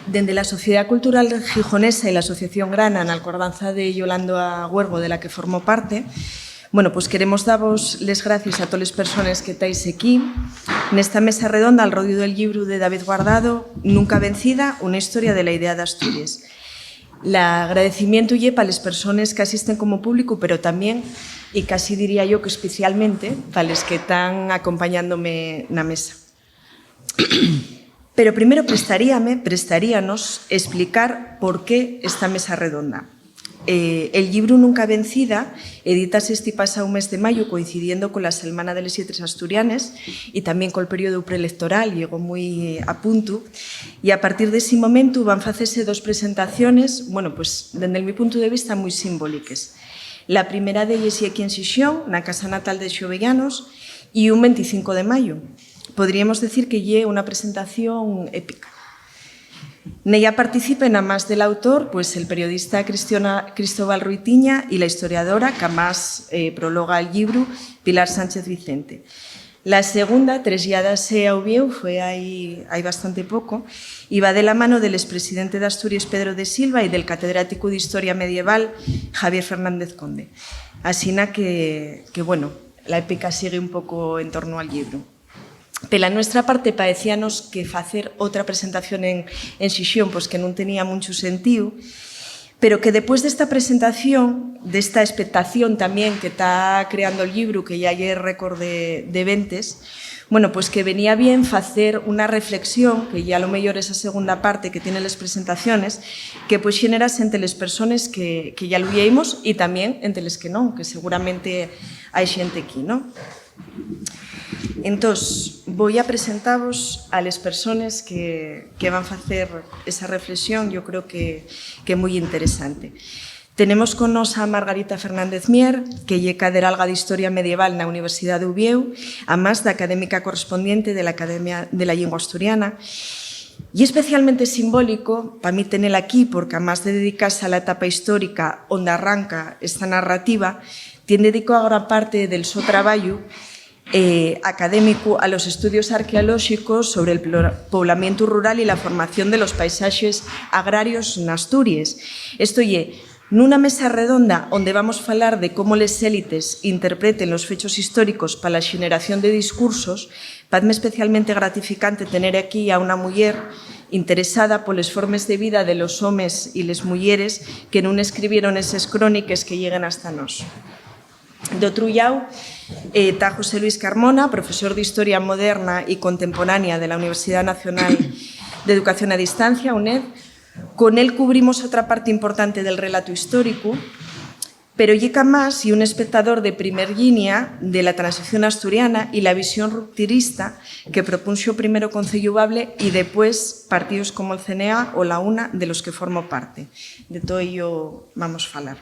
Dende la Sociedad Cultural Gijonesa e la Asociación Grana, na acordanza de Yolanda Huergo, de la que formo parte, bueno, pues queremos davos les gracias a todas as persoas que estáis aquí nesta mesa redonda al rodio del libro de David Guardado, Nunca vencida, una historia de la idea de Asturias. El agradecimiento lle para las personas que asisten como público, pero también, y casi diría yo que especialmente, para los que están acompañándome na mesa. Pero primero prestaríanos explicar por qué esta mesa redonda. El libro Nunca vencida editase este pasado mes de mayo coincidiendo con la Semana de les Lletres Asturianes y también con el periodo preelectoral, llegó muy a punto, y a partir de ese momento van a hacerse dos presentaciones, bueno, pues desde mi punto de vista muy simbólicas. La primera de ellas aquí en Xixón, na casa natal de Xovellanos, y un 25 de mayo. Podríamos decir que lle una presentación épica. Nella participen, a más del autor, pues el periodista Cristóbal Ruitiña y la historiadora que más prologa el libro, Pilar Sánchez Vicente. La segunda, traslladase a Ubieu, fue ahí bastante poco, y va de la mano del expresidente de Asturias, Pedro de Silva, y del catedrático de Historia Medieval, Javier Fernández Conde. Así que bueno, la épica sigue un poco en torno al libro. Pela nuestra parte, parecíanos que facer outra presentación en Xixón pues que non tenía mucho sentido, pero que después de esta presentación, de esta expectación también que está creando el libro, que ya hay récord de ventas, bueno, pues que venía bien facer una reflexión, que ya a lo mellor esa segunda parte que tiene las presentaciones, que pues xenerase entre las personas que ya lo veíamos y también entre las que non, que seguramente hai xente aquí, ¿no? Entonces, voy a presentaros a las personas que van a hacer esa reflexión, yo creo que muy interesante. Tenemos con nos a Margarita Fernández Mier, que é catedrática de Historia Medieval na Universidade de Ubieu, a máis da académica correspondiente de la Academia de la Lengua Asturiana. Y especialmente simbólico, para mí tenerla aquí, porque a máis de dedicarse a la etapa histórica onde arranca esta narrativa, tiene dedicado a gran parte del seu traballo académico a los estudios arqueológicos sobre el poblamiento rural y la formación de los paisajes agrarios en Asturias. Esto é nunha mesa redonda onde vamos falar de como les élites interpreten los fechos históricos para la generación de discursos. Padme especialmente gratificante tener aquí a una muller interesada poles formes de vida de los homes y les mulleres que non escribieron esas crónicas que lleguen hasta nós. De outro lado, está José Luis Carmona, profesor de Historia Moderna y Contemporánea de la Universidad Nacional de Educación a Distancia, UNED. Con él cubrimos otra parte importante del relato histórico, pero llega más y un espectador de primer línea de la transición asturiana y la visión rupturista que propuso primero Concello Bable y después partidos como el CNA o la UNA, de los que formo parte. De todo ello vamos a hablar.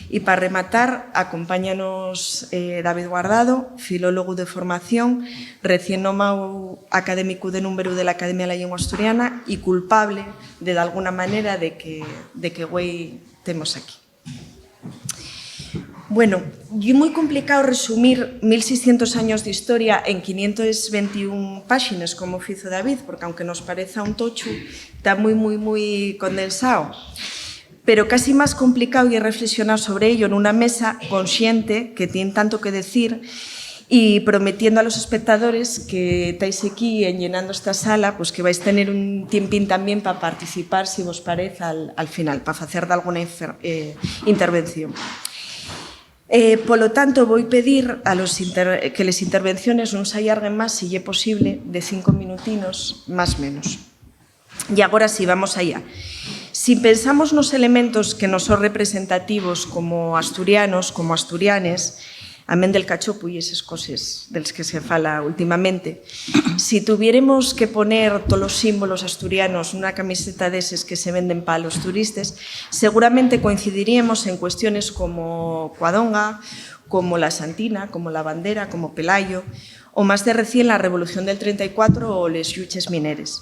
Y para rematar, acompáñanos David Guardado, filólogo de formación, recién nombrado académico de número de la Academia de la Lengua Asturiana y culpable, de alguna manera, de que güey temos aquí. Bueno, es muy complicado resumir 1600 años de historia en 521 páginas, como hizo David, porque aunque nos parezca un tocho, está muy condensado. Pero casi más complicado y reflexionar sobre ello en una mesa consciente que tiene tanto que decir y prometiendo a los espectadores que estáis aquí llenando esta sala, pues que vais a tener un tiempín también para participar, si os parece, al final, para hacer de alguna intervención. Por lo tanto, voy a pedir a que las intervenciones no se alarguen más, si es posible, de 5 minutinos, más o menos. Y ahora sí, vamos allá. Si pensamos nos elementos que nos son representativos como asturianos, como asturianes, amén del cachopo y esas cosas de las que se fala últimamente, si tuviéramos que poner todos los símbolos asturianos en una camiseta de esas que se venden para los turistas, seguramente coincidiríamos en cuestiones como Cuadonga, como la Santina, como la bandera, como Pelayo, o más de recién la Revolución del 34 o les lluches mineres.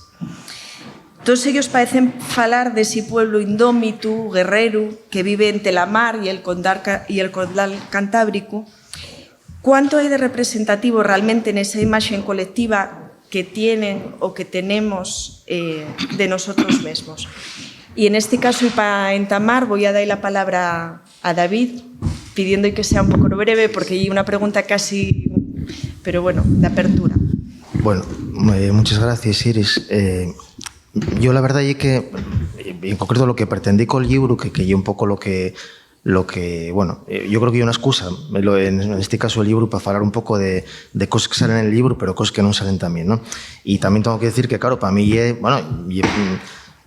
Todos ellos parecen falar de ese pueblo indómito, guerrero, que vive entre la mar y el condal cantábrico. ¿Cuánto hay de representativo realmente en esa imagen colectiva que tienen o que tenemos de nosotros mismos. Y en este caso, y para entamar, voy a dar la palabra a David, pidiendo que sea un poco breve, porque hay una pregunta casi, pero bueno, de apertura. Bueno, muchas gracias, Iris. Yo la verdad es que, en concreto, lo que pretendí con el libro, que es un poco lo que bueno, yo creo que hay una excusa, en este caso el libro, para hablar un poco de cosas que salen en el libro, pero cosas que no salen también, ¿no? Y también tengo que decir que, claro, para mí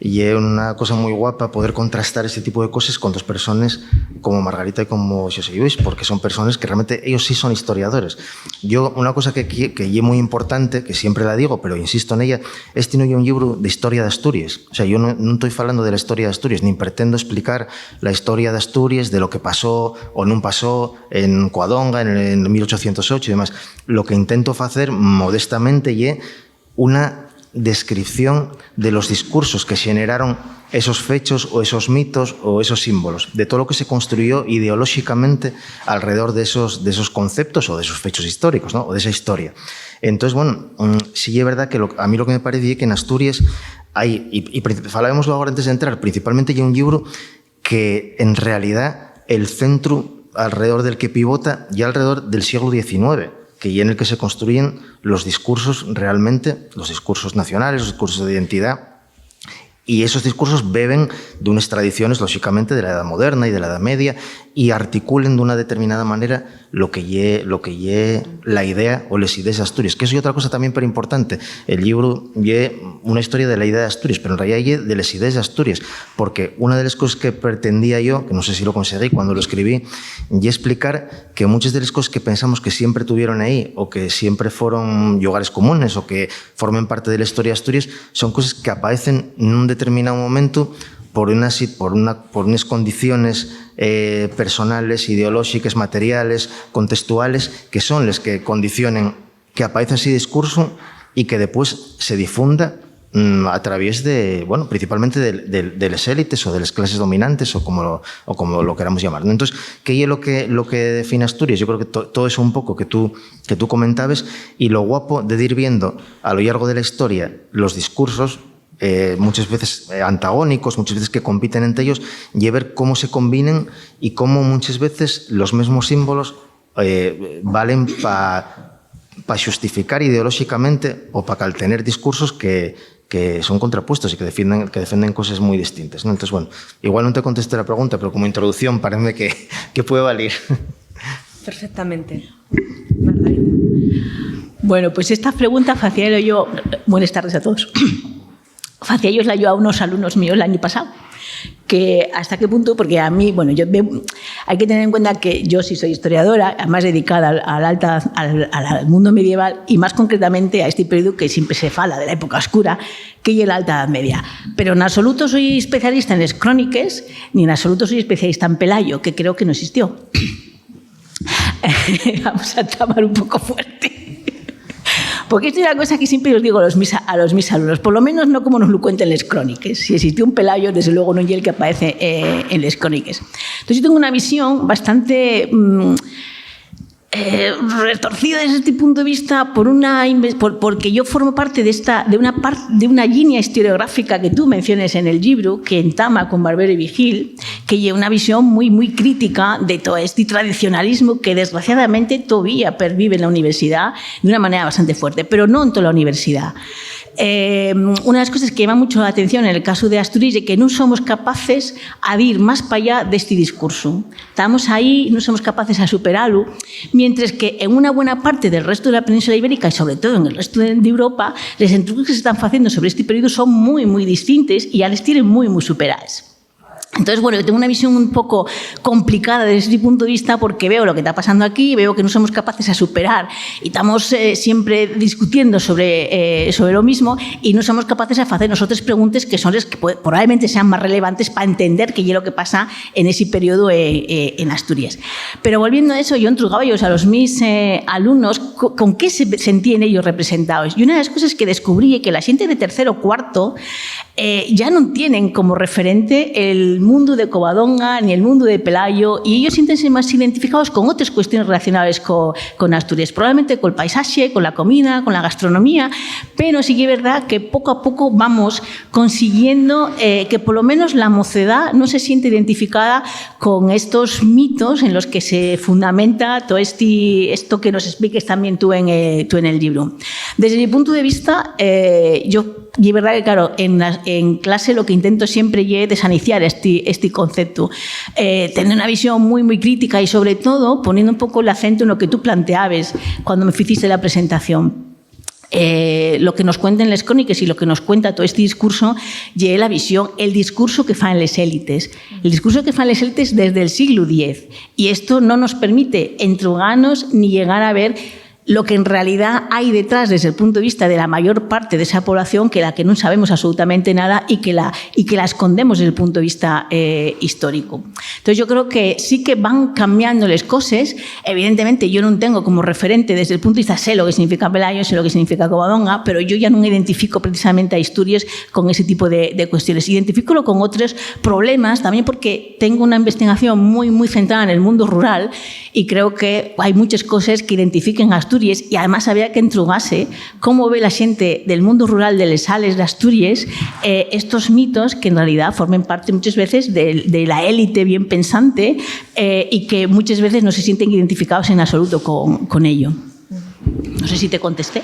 y es una cosa muy guapa poder contrastar este tipo de cosas con dos personas como Margarita y como José Lluís, porque son personas que realmente ellos sí son historiadores. Yo, una cosa que es muy importante, que siempre la digo, pero insisto en ella, este no es un libro de historia de Asturias. O sea, yo no estoy hablando de la historia de Asturias, ni pretendo explicar la historia de Asturias, de lo que pasó o no pasó en Coadonga, en 1808 y demás. Lo que intento hacer modestamente es una descripción de los discursos que generaron esos fechos o esos mitos o esos símbolos, de todo lo que se construyó ideológicamente alrededor de esos conceptos o de esos fechos históricos, ¿no? O de esa historia. Entonces, bueno, sí es verdad que a mí lo que me parece es que en Asturias hay, y hablábamos ahora antes de entrar, principalmente hay un libro que en realidad el centro alrededor del que pivota ya alrededor del siglo XIX, que y en el que se construyen los discursos realmente, los discursos nacionales, los discursos de identidad, y esos discursos beben de unas tradiciones, lógicamente, de la Edad Moderna y de la Edad Media, y articulen de una determinada manera lo que lle la idea o las ideas de Asturias. Que eso es otra cosa también pero importante. El libro lle una historia de la idea de Asturias, pero en realidad lle de las ideas de Asturias, porque una de las cosas que pretendía yo, que no sé si lo conseguí cuando lo escribí, lle explicar que muchas de las cosas que pensamos que siempre tuvieron ahí, o que siempre fueron lugares comunes, o que formen parte de la historia de Asturias, son cosas que aparecen en un determinado momento por unas condiciones personales, ideológicas, materiales, contextuales, que son las que condicionen que aparezca ese discurso y que después se difunda a través de, bueno, principalmente de las élites o de las clases dominantes o como lo queramos llamar, ¿no? Entonces, ¿qué es lo que define Asturias? Yo creo que todo eso un poco que tú comentabas, y lo guapo de ir viendo a lo largo de la historia los discursos, muchas veces antagónicos, muchas veces que compiten entre ellos, y ver cómo se combinan y cómo muchas veces los mismos símbolos valen para justificar ideológicamente o para tener discursos que son contrapuestos y que defienden cosas muy distintas, ¿no? Entonces, bueno, igual no te contesté la pregunta, pero como introducción parece que puede valer. Perfectamente. Margarita. Bueno, pues esta pregunta hacía yo... Buenas tardes a todos. Hacía yo a unos alumnos míos el año pasado, que hasta qué punto, porque a mí, bueno, hay que tener en cuenta que yo sí soy historiadora, además dedicada al mundo medieval y más concretamente a este periodo que siempre se fala de la época oscura, que es la Alta Edad Media. Pero en absoluto soy especialista en las crónicas, ni en absoluto soy especialista en Pelayo, que creo que no existió. Vamos a tomar un poco fuerte. Porque esto es una cosa que siempre os digo a los mis alumnos, por lo menos no como nos lo cuentan las crónicas. Si existió un Pelayo, desde luego no es el que aparece en las crónicas. Entonces yo tengo una visión bastante retorcida desde este punto de vista porque yo formo parte de una línea historiográfica que tú mencionas en el libro, que entama con Barbero y Vigil, que lleva una visión muy, muy crítica de todo este tradicionalismo que desgraciadamente todavía pervive en la universidad de una manera bastante fuerte, pero no en toda la universidad. Una de las cosas que llama mucho la atención en el caso de Asturias es que no somos capaces de ir más para allá de este discurso. Estamos ahí, no somos capaces de superarlo, mientras que en una buena parte del resto de la península ibérica y sobre todo en el resto de Europa, las estudios que se están haciendo sobre este periodo son muy, muy distintas y ya les tienen muy, muy superadas. Entonces, bueno, yo tengo una visión un poco complicada desde este punto de vista porque veo lo que está pasando aquí, veo que no somos capaces de superar y estamos siempre discutiendo sobre lo mismo y no somos capaces de hacer nosotros preguntas que son las que probablemente sean más relevantes para entender qué es lo que pasa en ese periodo en Asturias. Pero volviendo a eso, yo entregaba a los mis alumnos con qué se sentían ellos representados. Y una de las cosas que descubrí es que la gente de tercero o cuarto ya non tienen como referente el mundo de Covadonga ni el mundo de Pelayo, e ellos siéntense máis identificados con outras cuestiones relacionadas con Asturias, probablemente col paisaxe, con la comida, con la gastronomía, pero sí que é verdad que pouco a pouco vamos consiguiendo que por lo menos la mocedad no se siente identificada con estos mitos en los que se fundamenta todo esto que nos expliques también tú en el libro. Desde mi punto de vista, yo, y es verdad que, claro, en clase lo que intento siempre es desaniciar este concepto, tener una visión muy, muy crítica y, sobre todo, poniendo un poco el acento en lo que tú planteabas cuando me hiciste la presentación. Lo que nos cuentan las crónicas y lo que nos cuenta todo este discurso es la visión, el discurso que fan las élites. El discurso que fan las élites desde el siglo X. Y esto no nos permite entrugarnos ni llegar a ver lo que en realidad hay detrás desde el punto de vista de la mayor parte de esa población, que la que no sabemos absolutamente nada y que la escondemos desde el punto de vista histórico. Entonces yo creo que sí que van cambiando las cosas. Evidentemente yo no tengo como referente desde el punto de vista, sé lo que significa Pelayo, sé lo que significa Covadonga, pero yo ya no identifico precisamente a Asturias con ese tipo de cuestiones. Identifícolo con otros problemas, también porque tengo una investigación muy, muy centrada en el mundo rural y creo que hay muchas cosas que identifiquen a Asturias, y además había que entrugarse cómo ve la gente del mundo rural de les Sales de Asturias estos mitos que en realidad formen parte muchas veces de la élite bien pensante y que muchas veces no se sienten identificados en absoluto con ello. No sé si te contesté.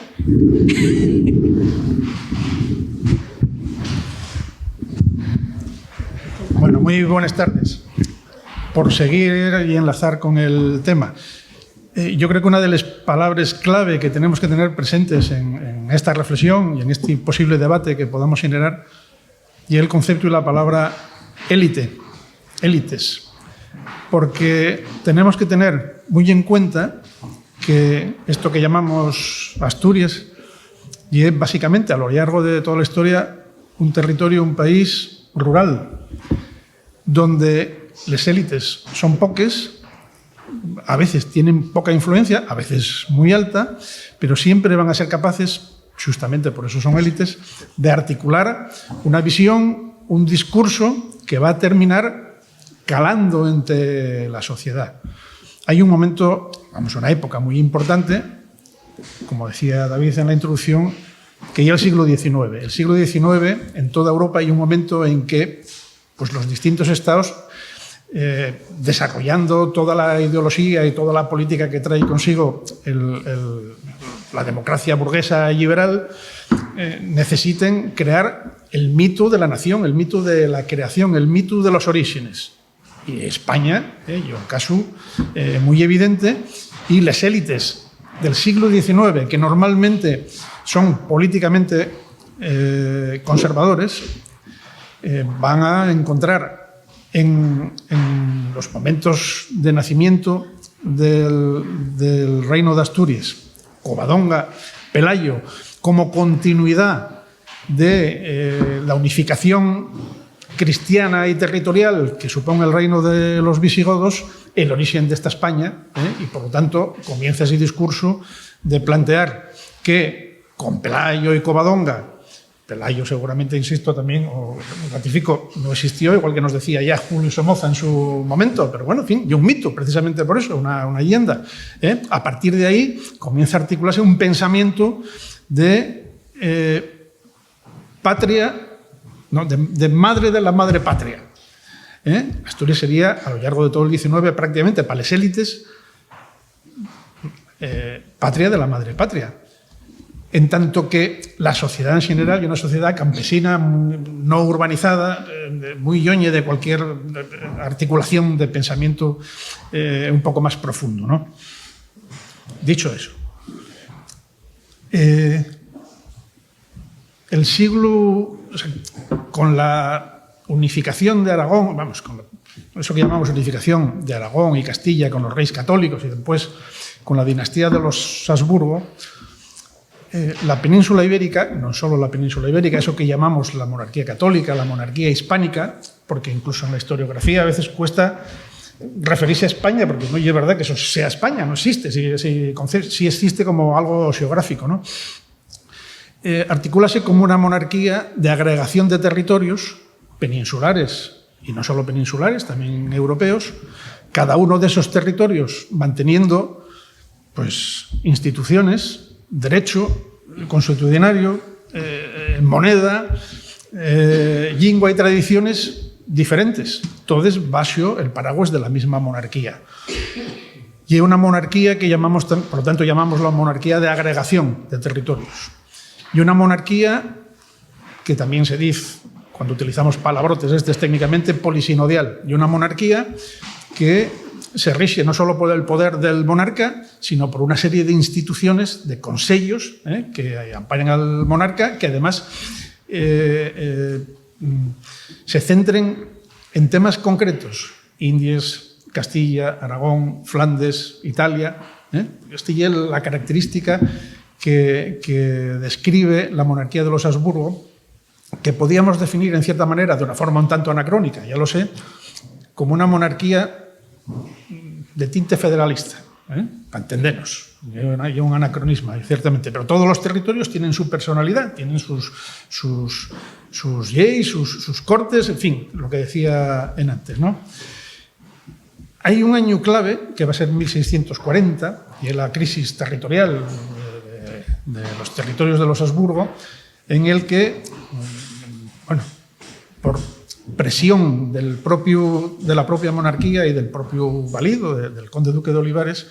Bueno, muy buenas tardes. Por seguir y enlazar con el tema, yo creo que una de las palabras clave que tenemos que tener presentes en esta reflexión y en este posible debate que podamos generar es el concepto y la palabra élite, élites, porque tenemos que tener muy en cuenta que esto que llamamos Asturias y es básicamente a lo largo de toda la historia un territorio, un país rural, donde las élites son pocas, a veces tienen poca influencia, a veces muy alta, pero siempre van a ser capaces, justamente por eso son élites, de articular una visión, un discurso que va a terminar calando entre la sociedad. Hay un momento, una época muy importante, como decía David en la introducción, que ya el siglo XIX. El siglo XIX, en toda Europa, hay un momento en que pues, los distintos estados, desarrollando toda la ideología y toda la política que trae consigo la democracia burguesa y liberal, necesiten crear el mito de la nación, el mito de la creación, el mito de los orígenes. Y España, y un caso muy evidente, y las élites del siglo XIX, que normalmente son políticamente conservadores, van a encontrar en los momentos de nacimiento del reino de Asturias, Covadonga, Pelayo, como continuidad de la unificación cristiana y territorial que supone el reino de los visigodos, el origen de esta España, y por lo tanto comienza ese discurso de plantear que con Pelayo y Covadonga, Pelayo seguramente, insisto también, o ratifico, no existió, igual que nos decía ya Julio Somoza en su momento, pero bueno, en fin, y un mito, precisamente por eso, una leyenda. A partir de ahí comienza a articularse un pensamiento de patria, no, de madre de la madre patria. Asturias sería, a lo largo de todo el XIX, prácticamente para las élites, patria de la madre patria. En tanto que la sociedad en general, y una sociedad campesina, no urbanizada, muy yoñe de cualquier articulación de pensamiento un poco más profundo, ¿no? Dicho eso, el siglo, o sea, con la unificación de Aragón, vamos, con eso que llamamos unificación de Aragón y Castilla con los reyes católicos y después con la dinastía de los Habsburgo, la península ibérica, no solo la península ibérica, eso que llamamos la monarquía católica, la monarquía hispánica, porque incluso en la historiografía a veces cuesta referirse a España, porque no es verdad que eso sea España, no existe, sí existe como algo geográfico, ¿no? articúlase como una monarquía de agregación de territorios peninsulares, y no solo peninsulares, también europeos, cada uno de esos territorios manteniendo pues, instituciones, derecho consuetudinario, moneda, lingua y tradiciones diferentes, todos bajo el paraguas de la misma monarquía. Y una monarquía que llamamos, por lo tanto, llamamos la monarquía de agregación de territorios. Y una monarquía que también se dice, cuando utilizamos palabrotes técnicamente, polisinodial. Y una monarquía que se rige no solo por el poder del monarca, sino por una serie de instituciones, de consellos, que amparan al monarca, que además se centren en temas concretos. Indias, Castilla, Aragón, Flandes, Italia. Esta es la característica que describe la monarquía de los Habsburgo, que podíamos definir en cierta manera, de una forma un tanto anacrónica, ya lo sé, como una monarquía de tinte federalista, para entendernos. Hay un anacronismo, ciertamente, pero todos los territorios tienen su personalidad, tienen sus leyes, sus cortes, en fin, lo que decía en antes, ¿no? Hay un año clave, que va a ser 1640, y es la crisis territorial de los territorios de los Habsburgo, en el que, bueno, por presión de la propia monarquía y del propio valido, del conde duque de Olivares,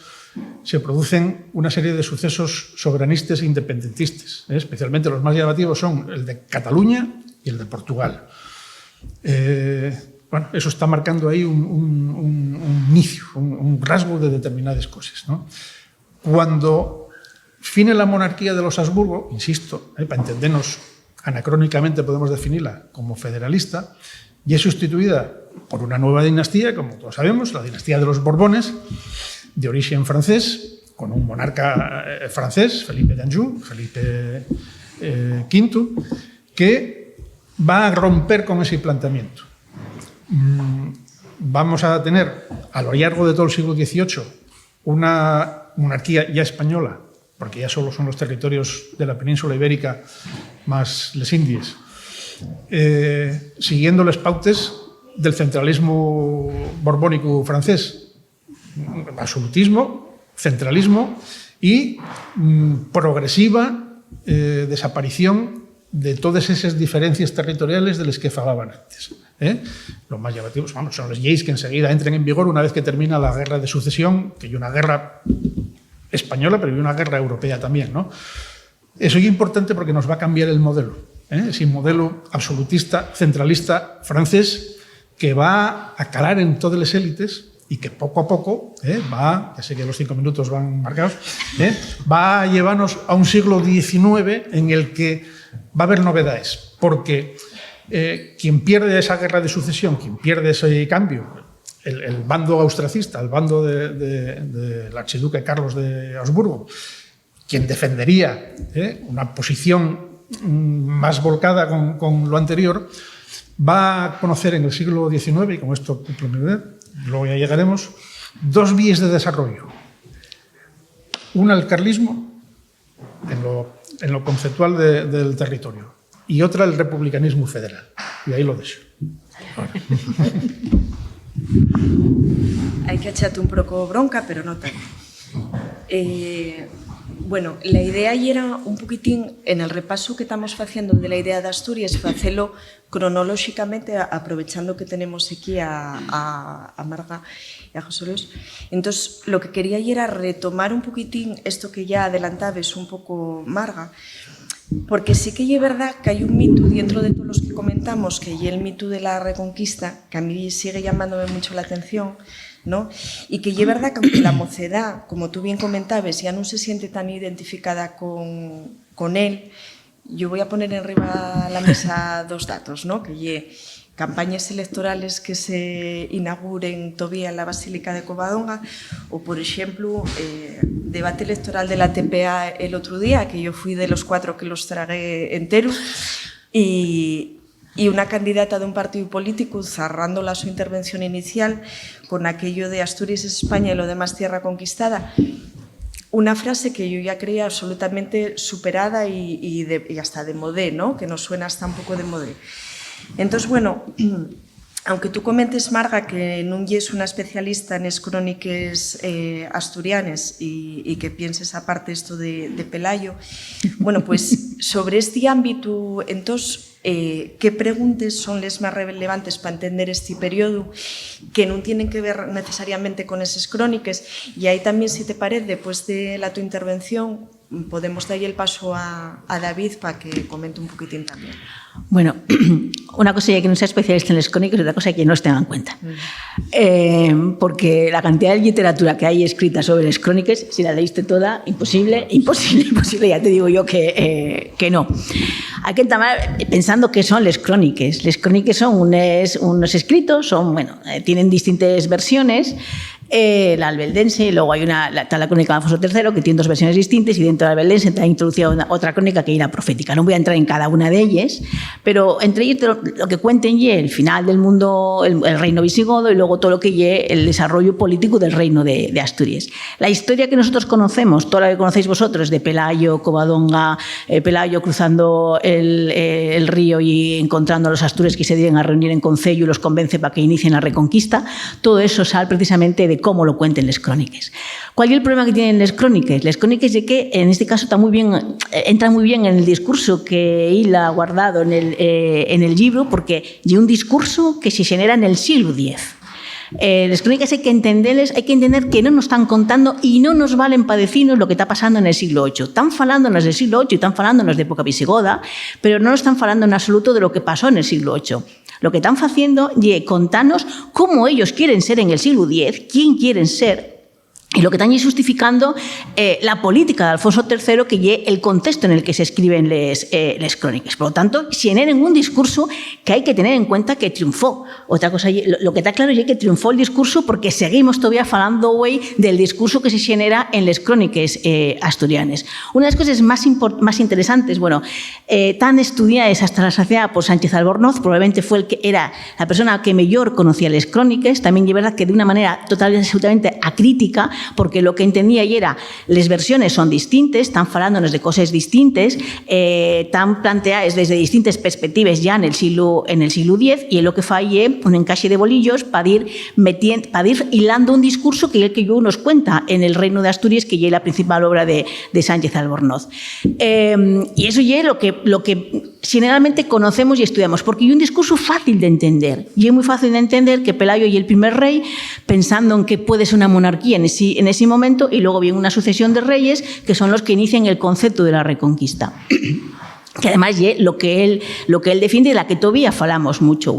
se producen una serie de sucesos soberanistas e independentistas. Especialmente los más llamativos son el de Cataluña y el de Portugal. Bueno, eso está marcando ahí un inicio, un rasgo de determinadas cosas, ¿no? Cuando fine la monarquía de los Habsburgo, insisto, para entendernos anacrónicamente podemos definirla como federalista, y es sustituida por una nueva dinastía, como todos sabemos, la dinastía de los Borbones, de origen francés, con un monarca francés, Felipe d'Anjou, Felipe V, que va a romper con ese planteamiento. Vamos a tener a lo largo de todo el siglo XVIII una monarquía ya española, porque ya solo son los territorios de la península ibérica más les Indies, siguiendo las pautas del centralismo borbónico francés, absolutismo, centralismo y progresiva desaparición de todas esas diferencias territoriales de las que falaban antes. Los más llamativos son las leyes que enseguida entran en vigor una vez que termina la guerra de sucesión, que hay una guerra española, pero hay una guerra europea también, ¿no? Eso es importante porque nos va a cambiar el modelo. Ese modelo absolutista, centralista francés que va a calar en todas las élites y que poco a poco va, ya sé que los 5 minutos van marcados, va a llevarnos a un siglo XIX en el que va a haber novedades, porque quien pierde esa guerra de sucesión, quien pierde ese cambio, el bando austracista, el bando del archiduque Carlos de Habsburgo, quien defendería una posición más volcada con lo anterior, va a conocer en el siglo XIX, y con esto cumplo mi deber, luego ya llegaremos, dos vías de desarrollo. Una, el carlismo, en lo conceptual del territorio, y otra, el republicanismo federal. Y ahí lo dejo. Hai que echarte un pouco bronca, pero non tanto. Bueno, la idea era un poquitín, en el repaso que estamos facendo de la idea de Asturias, facelo cronolóxicamente, aprovechando que tenemos aquí a Marga e a José Luis. Entonces, lo que quería era retomar un poquitín esto que ya adelantabes un pouco, Marga, porque sí que é verdad que hai un mito dentro de todos los que comentamos, que é el mito de la Reconquista, que a mí sigue llamándome mucho la atención, ¿no? Y que es verdad que aunque la mocedad, como tú bien comentabas, ya no se siente tan identificada con él, yo voy a poner arriba la mesa dos datos, ¿no? Que es campañas electorales que se inauguren todavía en la Basílica de Covadonga, o, por ejemplo, debate electoral de la TPA el otro día, que yo fui de los 4 que los tragué enteros, y una candidata de un partido político cerrando su intervención inicial con aquello de Asturias es España y lo demás tierra conquistada, una frase que yo ya creía absolutamente superada y hasta de modé, ¿no? Que nos suena hasta un poco de modé. Entonces, bueno, aunque tú comentes, Marga, que non es una especialista en las crónicas asturianas y que pienses aparte esto de Pelayo, bueno, pues sobre este ámbito, entonces, ¿qué preguntas son las más relevantes para entender este periodo que no tienen que ver necesariamente con esas crónicas? Y ahí también, si te parece, después de tu intervención, podemos darle el paso a David para que comente un poquitín también. Bueno, una cosa ya que no sea especialista en las crónicas y otra cosa que no os tengan en cuenta. Porque la cantidad de literatura que hay escrita sobre las crónicas, si la leíste toda, imposible, ya te digo yo que no. Hay que estar pensando qué son las crónicas. Las crónicas son unos escritos, tienen distintas versiones. La albeldense, luego hay la crónica de Alfonso III, que tiene dos versiones distintas, y dentro de la albeldense está introducida otra crónica que es la profética. No voy a entrar en cada una de ellas, pero entre ellas lo que cuenten es el final del mundo, el reino visigodo, y luego todo lo que es el desarrollo político del reino de Asturias. La historia que nosotros conocemos, toda la que conocéis vosotros, de Pelayo, Covadonga, Pelayo cruzando el río y encontrando a los astures que se deben a reunir en concello y los convence para que inicien la reconquista, todo eso sale precisamente de cómo lo cuenten las crónicas. ¿Cuál es el problema que tienen las crónicas? Las crónicas es que en este caso entra muy bien en el discurso que Hila ha guardado en el libro, porque es un discurso que se genera en el siglo X. Las crónicas hay que entender que no nos están contando y no nos valen para decirnos lo que está pasando en el siglo VIII. Están falándonos del siglo VIII y están falándonos de época visigoda, pero no nos están falando en absoluto de lo que pasó en el siglo VIII. Lo que están haciendo es contarnos cómo ellos quieren ser en el siglo X, quién quieren ser, y lo que están justificando la política de Alfonso III, que es el contexto en el que se escriben las crónicas. Por lo tanto, generen un discurso que hay que tener en cuenta que triunfó. Otra cosa, lo que está claro es que triunfó el discurso porque seguimos todavía hablando hoy del discurso que se genera en las crónicas asturianas. Una de las cosas más interesantes, tan estudiadas hasta la saciedad por Sánchez Albornoz, probablemente fue era la persona que mejor conocía las crónicas, también es verdad que de una manera totalmente, absolutamente acrítica, porque lo que entendía era las versiones son distintas, están falándonos de cosas distintas, están planteadas desde distintas perspectivas ya en el siglo X, y lo que falle un encaje de bolillos para ir hilando un discurso que es el que yo nos cuenta en el Reino de Asturias, que es la principal obra de Sánchez Albornoz. Y eso es lo que generalmente conocemos y estudiamos, porque hay un discurso fácil de entender. Y es muy fácil de entender que Pelayo es el primer rey, pensando en que puede ser una monarquía en ese momento, y luego viene una sucesión de reyes que son los que inician el concepto de la reconquista. Que además es lo que él defiende y de la que todavía falamos mucho.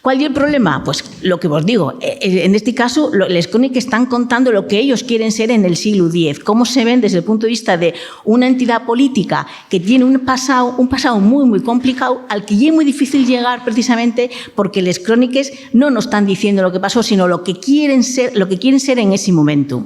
¿Cuál es el problema? Pues lo que os digo, en este caso las crónicas están contando lo que ellos quieren ser en el siglo X, cómo se ven desde el punto de vista de una entidad política que tiene un pasado muy, muy complicado, al que es muy difícil llegar precisamente porque las crónicas no nos están diciendo lo que pasó, sino lo que quieren ser en ese momento.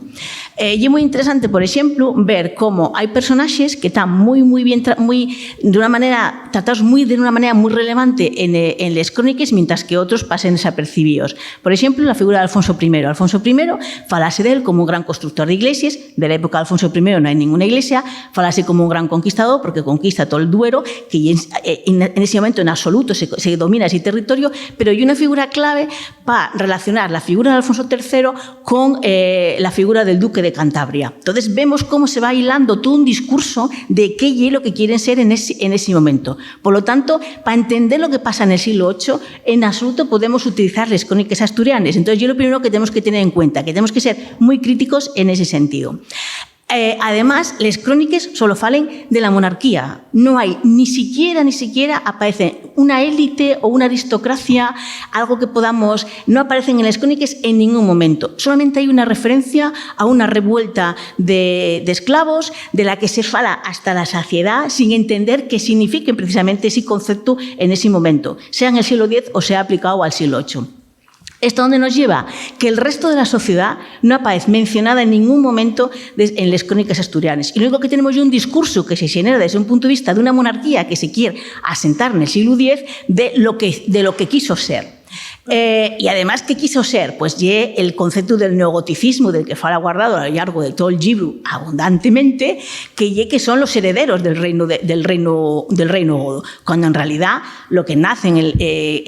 Y es muy interesante, por ejemplo, ver cómo hay personajes que están muy bien, tratados de una manera muy relevante en las crónicas, mientras que otros pasen desapercibidos. Por ejemplo, la figura de Alfonso I. Alfonso I falase de él como un gran constructor de iglesias. De la época de Alfonso I no hay ninguna iglesia. Falase como un gran conquistador, porque conquista todo el Duero, que en ese momento en absoluto se domina ese territorio, pero hay una figura clave para relacionar la figura de Alfonso III con la figura del duque de Cantabria. Entonces vemos cómo se va hilando todo un discurso de qué es lo que quieren ser en ese momento. Por lo tanto, para entender lo que pasa en el siglo VIII, en absoluto podemos utilizar las crónicas asturianas. Entonces, yo lo primero que tenemos que tener en cuenta, que tenemos que ser muy críticos en ese sentido. Además, las crónicas solo falen de la monarquía. No hay ni siquiera aparece una élite o una aristocracia, algo que no aparecen en las crónicas en ningún momento. Solamente hay una referencia a una revuelta de esclavos de la que se fala hasta la saciedad, sin entender qué significa precisamente ese concepto en ese momento, sea en el siglo X o sea aplicado al siglo VIII. ¿Esto dónde nos lleva? Que el resto de la sociedad no aparece mencionada en ningún momento en las crónicas asturianas. Y lo único que tenemos es un discurso que se genera desde un punto de vista de una monarquía que se quiere asentar en el siglo X de lo que quiso ser. Y además, ¿qué quiso ser? Pues el concepto del neogoticismo, del que fala Guardado a lo largo de todo el libro abundantemente, que son los herederos del reino godo, cuando en realidad lo que nace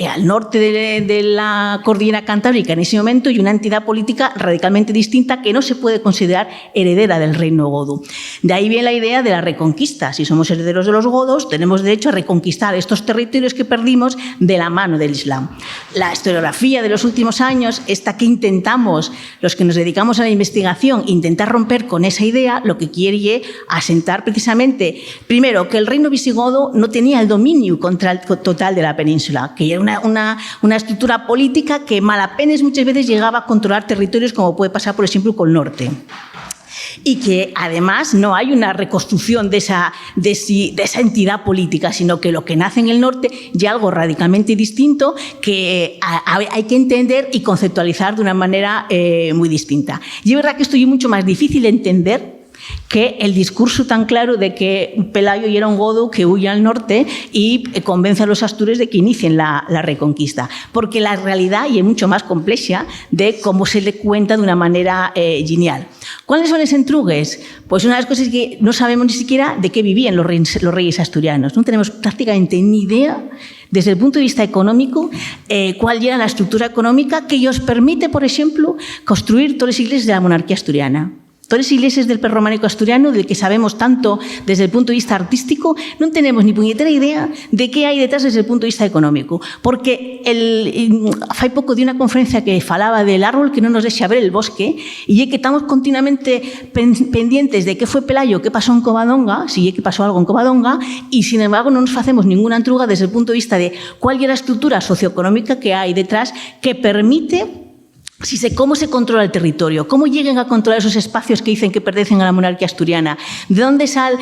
al norte de la cordillera cantábrica en ese momento y una entidad política radicalmente distinta que no se puede considerar heredera del reino godo. De ahí viene la idea de la reconquista. Si somos herederos de los godos, tenemos derecho a reconquistar estos territorios que perdimos de la mano del Islam. La historiografía de los últimos años, esta que intentamos, los que nos dedicamos a la investigación, intentar romper con esa idea, lo que quiere asentar precisamente, primero, que el reino visigodo no tenía el dominio total de la península, que era una estructura política que malapenas muchas veces llegaba a controlar territorios como puede pasar, por ejemplo, con el norte. Y que además no hay una reconstrucción de esa entidad política, sino que lo que nace en el norte ya algo radicalmente distinto que hay que entender y conceptualizar de una manera muy distinta. Y es verdad que esto es mucho más difícil de entender que el discurso tan claro de que Pelayo era un godo que huye al norte y convence a los astures de que inicien la reconquista. Porque la realidad es mucho más compleja de cómo se le cuenta de una manera genial. ¿Cuáles son los entrugues? Pues una de las cosas es que no sabemos ni siquiera de qué vivían los reyes asturianos. No tenemos prácticamente ni idea, desde el punto de vista económico, cuál era la estructura económica que ellos permite, por ejemplo, construir todas las iglesias de la monarquía asturiana. Todas las iglesias del prerrománico asturiano, del que sabemos tanto desde el punto de vista artístico, no tenemos ni puñetera idea de qué hay detrás desde el punto de vista económico. Porque hace poco di una conferencia que falaba del árbol que no nos deja ver el bosque, y es que estamos continuamente pendientes de qué fue Pelayo, qué pasó en Covadonga, si es que pasó algo en Covadonga, y sin embargo no nos hacemos ninguna entruga desde el punto de vista de cuál es la estructura socioeconómica que hay detrás que permite cómo se controla el territorio, cómo llegan a controlar esos espacios que dicen que pertenecen a la monarquía asturiana, de dónde sale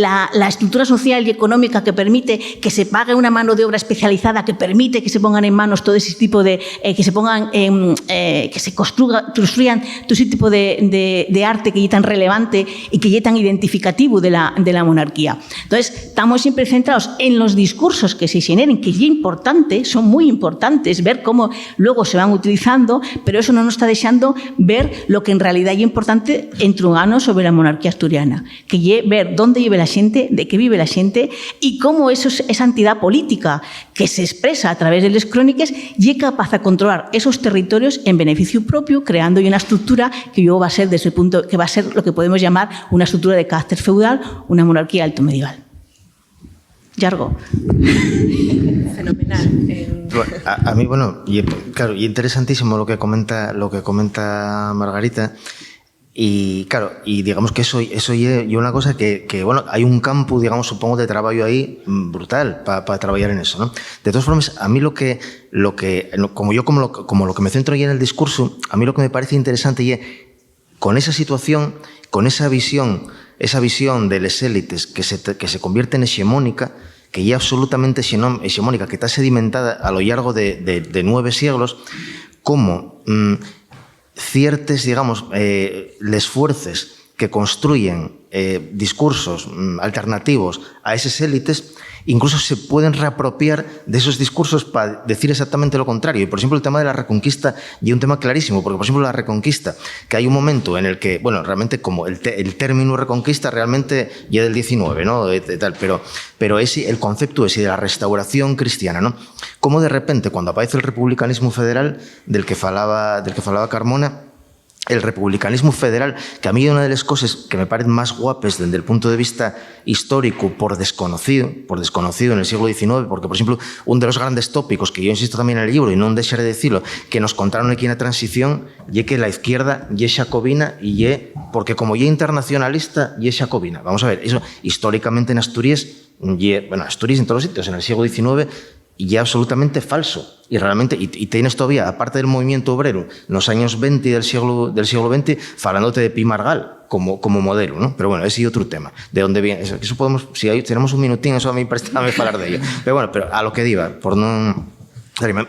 la estructura social y económica que permite que se pague una mano de obra especializada, que permite que se pongan en manos todo ese tipo de, que se construyan todo ese tipo de arte que es tan relevante y que es tan identificativo de la monarquía. Entonces, estamos siempre centrados en los discursos que se generen, que es importante, son muy importantes, ver cómo luego se van utilizando, pero eso no nos está dejando ver lo que en realidad es importante entrugarnos sobre la monarquía asturiana, que es ver dónde vive la gente, de qué vive la gente y cómo esa entidad política que se expresa a través de las crónicas es capaz de controlar esos territorios en beneficio propio, creando una estructura que luego va a ser desde el punto que va a ser lo que podemos llamar una estructura de carácter feudal, una monarquía alto medieval. Yargo. Fenomenal. A mí, bueno, claro, y interesantísimo lo que comenta Margarita. Y claro, y digamos que eso es una cosa que, bueno, hay un campo, digamos, supongo, de trabajo ahí brutal para trabajar en eso, ¿no? De todas formas, a mí lo que me centro ya en el discurso, a mí lo que me parece interesante es con esa situación, con esa visión de las élites que se convierte en hegemónica, que ya absolutamente hegemónica, que está sedimentada a lo largo de 9 siglos, como ciertos, digamos, les fuerzas que construyen discursos alternativos a esas élites, incluso se pueden reapropiar de esos discursos para decir exactamente lo contrario. Y, por ejemplo, el tema de la reconquista y un tema clarísimo, porque, por ejemplo, la reconquista, que hay un momento en el que, bueno, realmente como el término reconquista realmente ya del 19, ¿no? Pero el concepto ese de la restauración cristiana, ¿no? Como de repente, cuando aparece el republicanismo federal, del que falaba Carmona, el republicanismo federal, que a mí es una de las cosas que me parecen más guapes desde el punto de vista histórico por desconocido en el siglo XIX, porque, por ejemplo, uno de los grandes tópicos que yo insisto también en el libro, y no dejaré de decirlo, que nos contaron aquí en la transición, y que la izquierda es jacobina, porque como es internacionalista, es jacobina. Vamos a ver, eso históricamente en Asturias, Asturias en todos los sitios, en el siglo XIX, y es absolutamente falso. Y realmente, y tienes todavía, aparte del movimiento obrero, en los años 20 del siglo XX, falándote de Pi Margall como modelo, ¿no? Pero bueno, ese es otro tema. ¿De dónde viene? Eso podemos, si tenemos un minutín, eso a mí parece hablar de ello. Pero bueno, a lo que diga, por no...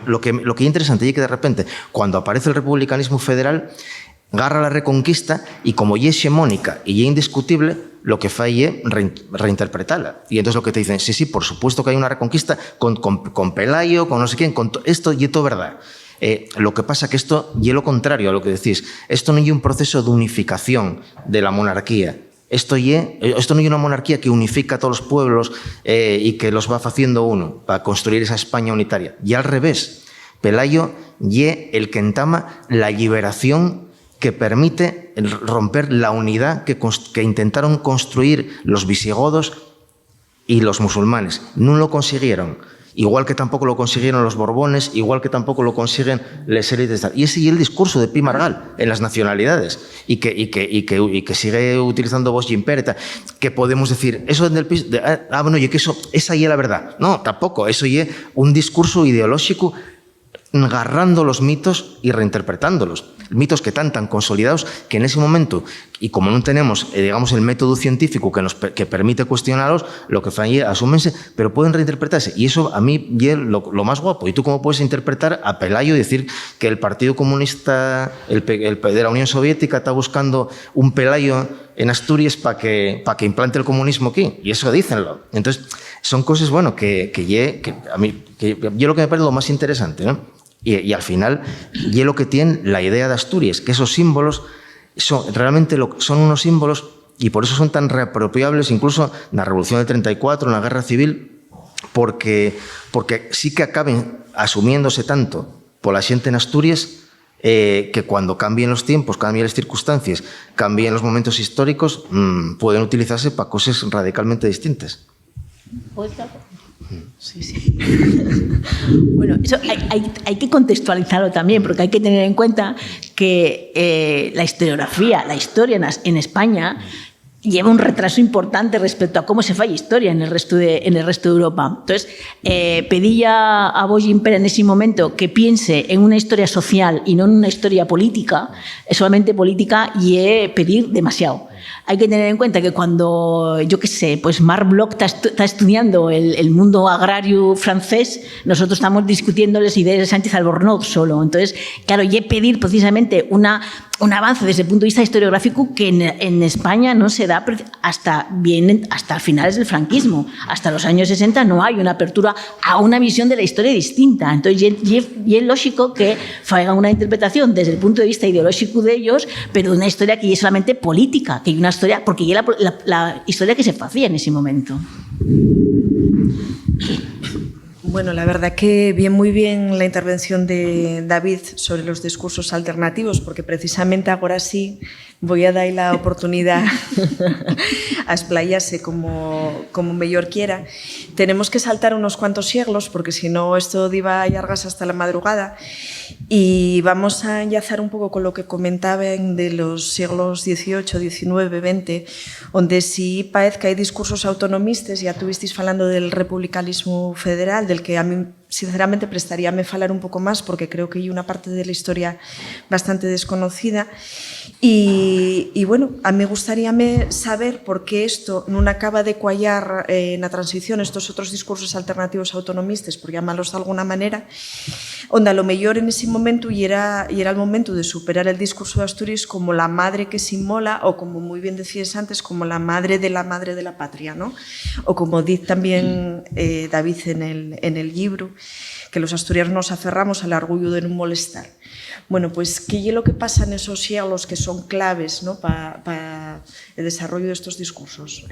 Lo que es interesante es que de repente, cuando aparece el republicanismo federal, garra la reconquista y como ye hexemónica y ye indiscutible, lo que fai ye reinterpretarla. Y entonces lo que te dicen, sí, por supuesto que hay una reconquista con Pelayo, con no sé quién, esto ye todo verdad. Lo que pasa que esto ye lo contrario a lo que decís. Esto no ye un proceso de unificación de la monarquía. Esto no es una monarquía que unifica a todos los pueblos y que los va haciendo uno para construir esa España unitaria. Y al revés, Pelayo ye el que entama la liberación que permite romper la unidad que intentaron construir los visigodos y los musulmanes. No lo consiguieron. Igual que tampoco lo consiguieron los Borbones, igual que tampoco lo consiguen les élites. Y ese es el discurso de Pi Margall en las nacionalidades y que sigue utilizando Bosch Impereta, que podemos decir, eso del bueno, y que esa y es la verdad. No, tampoco, eso y es un discurso ideológico agarrando los mitos y reinterpretándolos. Mitos que están tan consolidados que en ese momento, y como no tenemos, digamos, el método científico que permite cuestionarlos, lo que falla, asúmense, pero pueden reinterpretarse. Y eso a mí es lo más guapo. ¿Y tú cómo puedes interpretar a Pelayo y decir que el Partido Comunista de la Unión Soviética está buscando un Pelayo en Asturias para que implante el comunismo aquí? Y eso dícenlo. Entonces, son cosas, bueno, que a mí yo lo que me parece lo más interesante, ¿no? Y al final, y lo que tiene la idea de Asturias, que esos símbolos realmente son unos símbolos y por eso son tan reapropiables incluso en la Revolución del 34, en la Guerra Civil, porque sí que acaben asumiéndose tanto por la xente en Asturias que cuando cambien los tiempos, cambien las circunstancias, cambien los momentos históricos, pueden utilizarse para cosas radicalmente distintas. Sí. Bueno, eso hay que contextualizarlo también, porque hay que tener en cuenta que la historiografía, la historia en España lleva un retraso importante respecto a cómo se falla historia en el resto de Europa. Entonces, pedía a Bosch Imper en ese momento que piense en una historia social y no en una historia política, solamente política, y pedir demasiado. Hay que tener en cuenta que cuando, yo qué sé, pues Marc Bloch está estudiando el mundo agrario francés, nosotros estamos discutiendo las ideas de Sánchez Albornoz solo. Entonces, claro, y pedir precisamente un avance desde el punto de vista historiográfico que en España no se da hasta finales del franquismo. Hasta los años 60 no hay una apertura a una visión de la historia distinta. Entonces, y es lógico que hagan una interpretación desde el punto de vista ideológico de ellos, pero de una historia que es solamente política, que hay una historia, porque ya la historia que se hacía en ese momento. Bueno, la verdad que muy bien la intervención de David sobre los discursos alternativos, porque precisamente ahora sí voy a dar la oportunidad a explayarse como mejor quiera. Tenemos que saltar unos cuantos siglos, porque si no esto iba a alargarse hasta la madrugada, y vamos a enlazar un poco con lo que comentaban de los siglos XVIII, XIX, XX, donde sí parece que hay discursos autonomistas. Ya tuvisteis hablando del republicanismo federal, del que a mí sinceramente prestaríame falar un pouco máis, porque creo que hai unha parte de la historia bastante desconocida. Y bueno, a mí gustaríame saber por qué esto non acaba de cuallar na transición estos outros discursos alternativos autonomistas, por llamarlos de alguna manera, onde a lo mellor en ese momento y era el momento de superar el discurso de Asturias como la madre que se inmola, o como muy bien decías antes, como la madre de la patria, ¿no? O como dice también David en el libro, que los asturianos nos aferramos al orgullo de no molestar. Bueno, pues ¿qué es lo que pasa en esos siglos que son claves, ¿no?, para el desarrollo de estos discursos?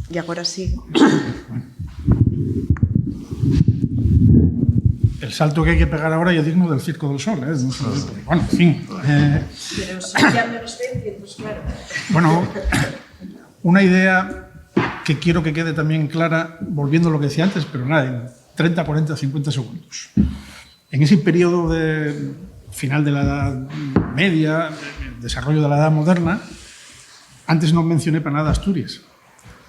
Y ahora sí. El salto que hay que pegar ahora ya es digno del Circo del Sol, ¿eh? Bueno, en fin. Pero si ya menos 20, pues claro. Bueno, una idea que quiero que quede también clara, volviendo a lo que decía antes, pero nada, en 30, 40, 50 segundos. En ese periodo de final de la Edad Media, el desarrollo de la Edad Moderna, antes no mencioné para nada Asturias.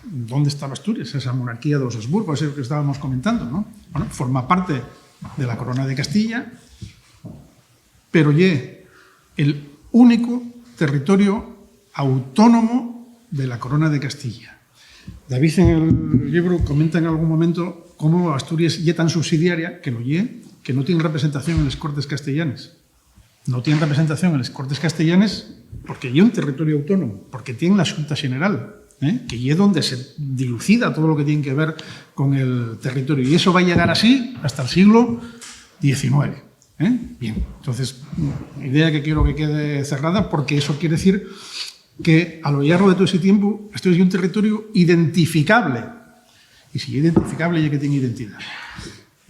¿Dónde estaba Asturias? Esa monarquía de los Habsburgo, eso que estábamos comentando, ¿no? Bueno, forma parte de la Corona de Castilla, pero el único territorio autónomo de la Corona de Castilla. David en el libro comenta en algún momento cómo Asturias es tan subsidiaria que no tiene representación en las Cortes castellanas. no tienen representación en las Cortes Castellanes porque hay un territorio autónomo, porque tienen la Xunta General, que es donde se dilucida todo lo que tiene que ver con el territorio. Y eso va a llegar así hasta el siglo XIX. Bien, entonces, idea que quiero que quede cerrada, porque eso quiere decir que a lo largo de todo ese tiempo esto es un territorio identificable. Y si es identificable, ya que tiene identidad.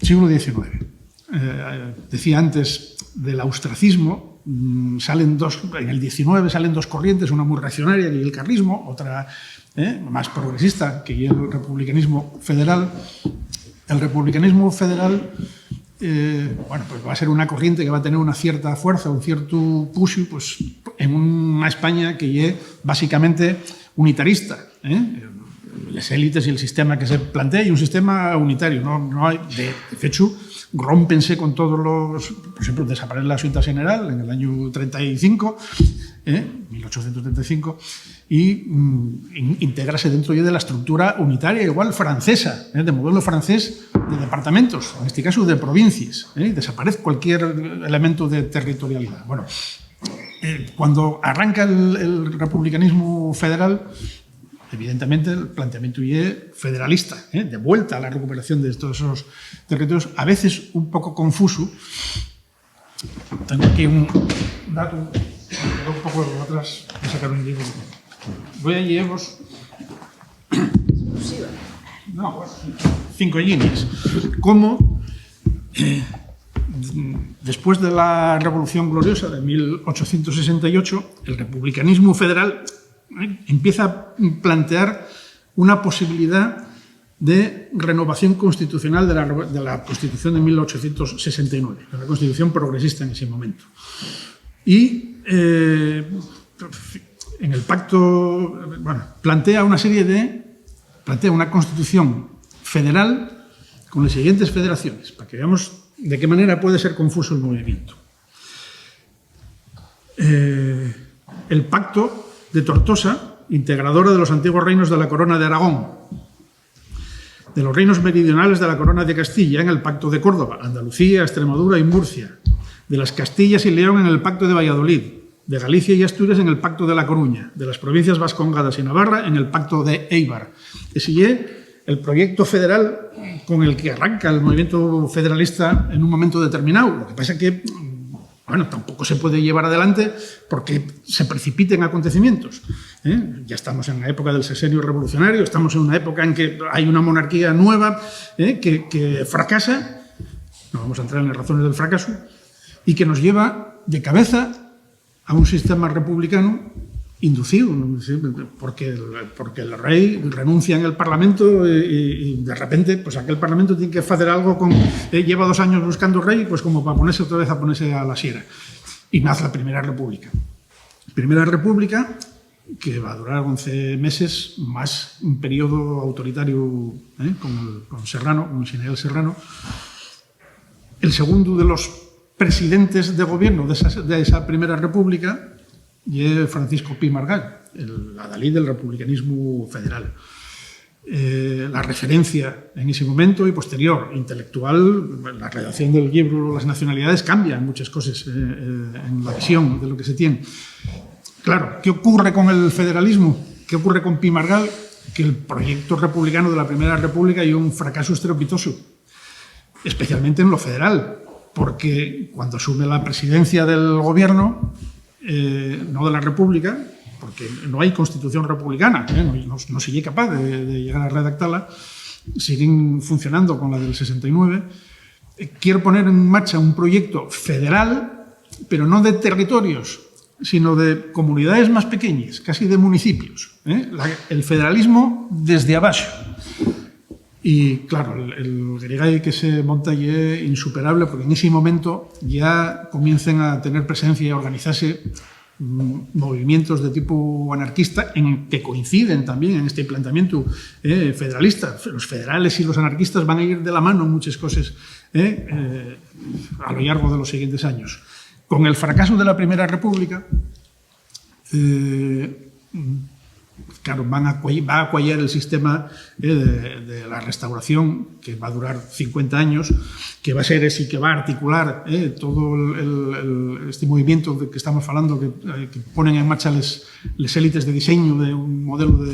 Siglo XIX. Decía antes del austracismo, salen en el XIX salen dos corrientes, una muy reaccionaria, que es el carlismo, otra más progresista, que es el republicanismo federal. El republicanismo federal bueno, pues va a ser una corriente que va a tener una cierta fuerza, un cierto push, pues, en una España que es básicamente unitarista. Las élites y el sistema que se plantea, y un sistema unitario. No hay, de hecho, rómpense con todos los... Por ejemplo, desaparece la Xunta General en el año 35, 1835, y integrarse dentro ya de la estructura unitaria, igual francesa, de modelo francés de departamentos, en este caso de provincias. Desaparece cualquier elemento de territorialidad. Bueno, cuando arranca el republicanismo federal, evidentemente el planteamiento es federalista, de vuelta a la recuperación de todos esos territorios, a veces un poco confuso. Tengo aquí un dato, un poco de atrás, voy a sacar un libro. Voy a llevaros... No, 5 líneas. Cómo, después de la Revolución Gloriosa de 1868, el republicanismo federal empieza a plantear una posibilidad de renovación constitucional de la Constitución de 1869, la Constitución progresista en ese momento. Y en el pacto, bueno, plantea una Constitución federal con las siguientes federaciones, para que veamos de qué manera puede ser confuso el movimiento. El pacto de Tortosa, integradora de los antiguos reinos de la Corona de Aragón, de los reinos meridionales de la Corona de Castilla en el Pacto de Córdoba, Andalucía, Extremadura y Murcia, de las Castillas y León en el Pacto de Valladolid, de Galicia y Asturias en el Pacto de La Coruña, de las provincias vascongadas y Navarra en el Pacto de Éibar. Ese es el proyecto federal con el que arranca el movimiento federalista en un momento determinado. Lo que pasa es que, bueno, tampoco se puede llevar adelante porque se precipiten acontecimientos. Ya estamos en la época del sexenio revolucionario, estamos en una época en que hay una monarquía nueva que fracasa, no vamos a entrar en las razones del fracaso, y que nos lleva de cabeza a un sistema republicano inducido, porque el rey renuncia en el Parlamento y de repente pues aquel Parlamento tiene que hacer algo con... lleva 2 años buscando rey, pues como para ponerse otra vez a ponerse a la sierra. Y nace la Primera República. Primera República que va a durar 11 meses, más un periodo autoritario con Serrano, con el general Serrano. El segundo de los presidentes de gobierno de esa Primera República y Francisco Pi Margall, el adalid del republicanismo federal. La referencia en ese momento y posterior, intelectual, la redacción del libro Las nacionalidades cambian muchas cosas en la visión de lo que se tiene. Claro, ¿qué ocurre con el federalismo? ¿Qué ocurre con Pi Margall? Que el proyecto republicano de la Primera República es un fracaso estrepitoso, especialmente en lo federal, porque cuando asume la presidencia del gobierno, no de la República, porque no hay constitución republicana, no se es capaz de llegar a redactarla, siguen funcionando con la del 69, quiere poner en marcha un proyecto federal, pero no de territorios, sino de comunidades más pequeñas, casi de municipios. El federalismo desde abajo. Y claro, el guirigay que se monta ya es insuperable, porque en ese momento ya comienzan a tener presencia y a organizarse movimientos de tipo anarquista que coinciden también en este planteamiento federalista. Los federales y los anarquistas van a ir de la mano en muchas cosas a lo largo de los siguientes años. Con el fracaso de la Primera República, claro, va a cuallar el sistema de la restauración, que va a durar 50 años, que va a ser ese que va a articular todo este movimiento de que estamos hablando, que ponen en marcha las élites de diseño de un modelo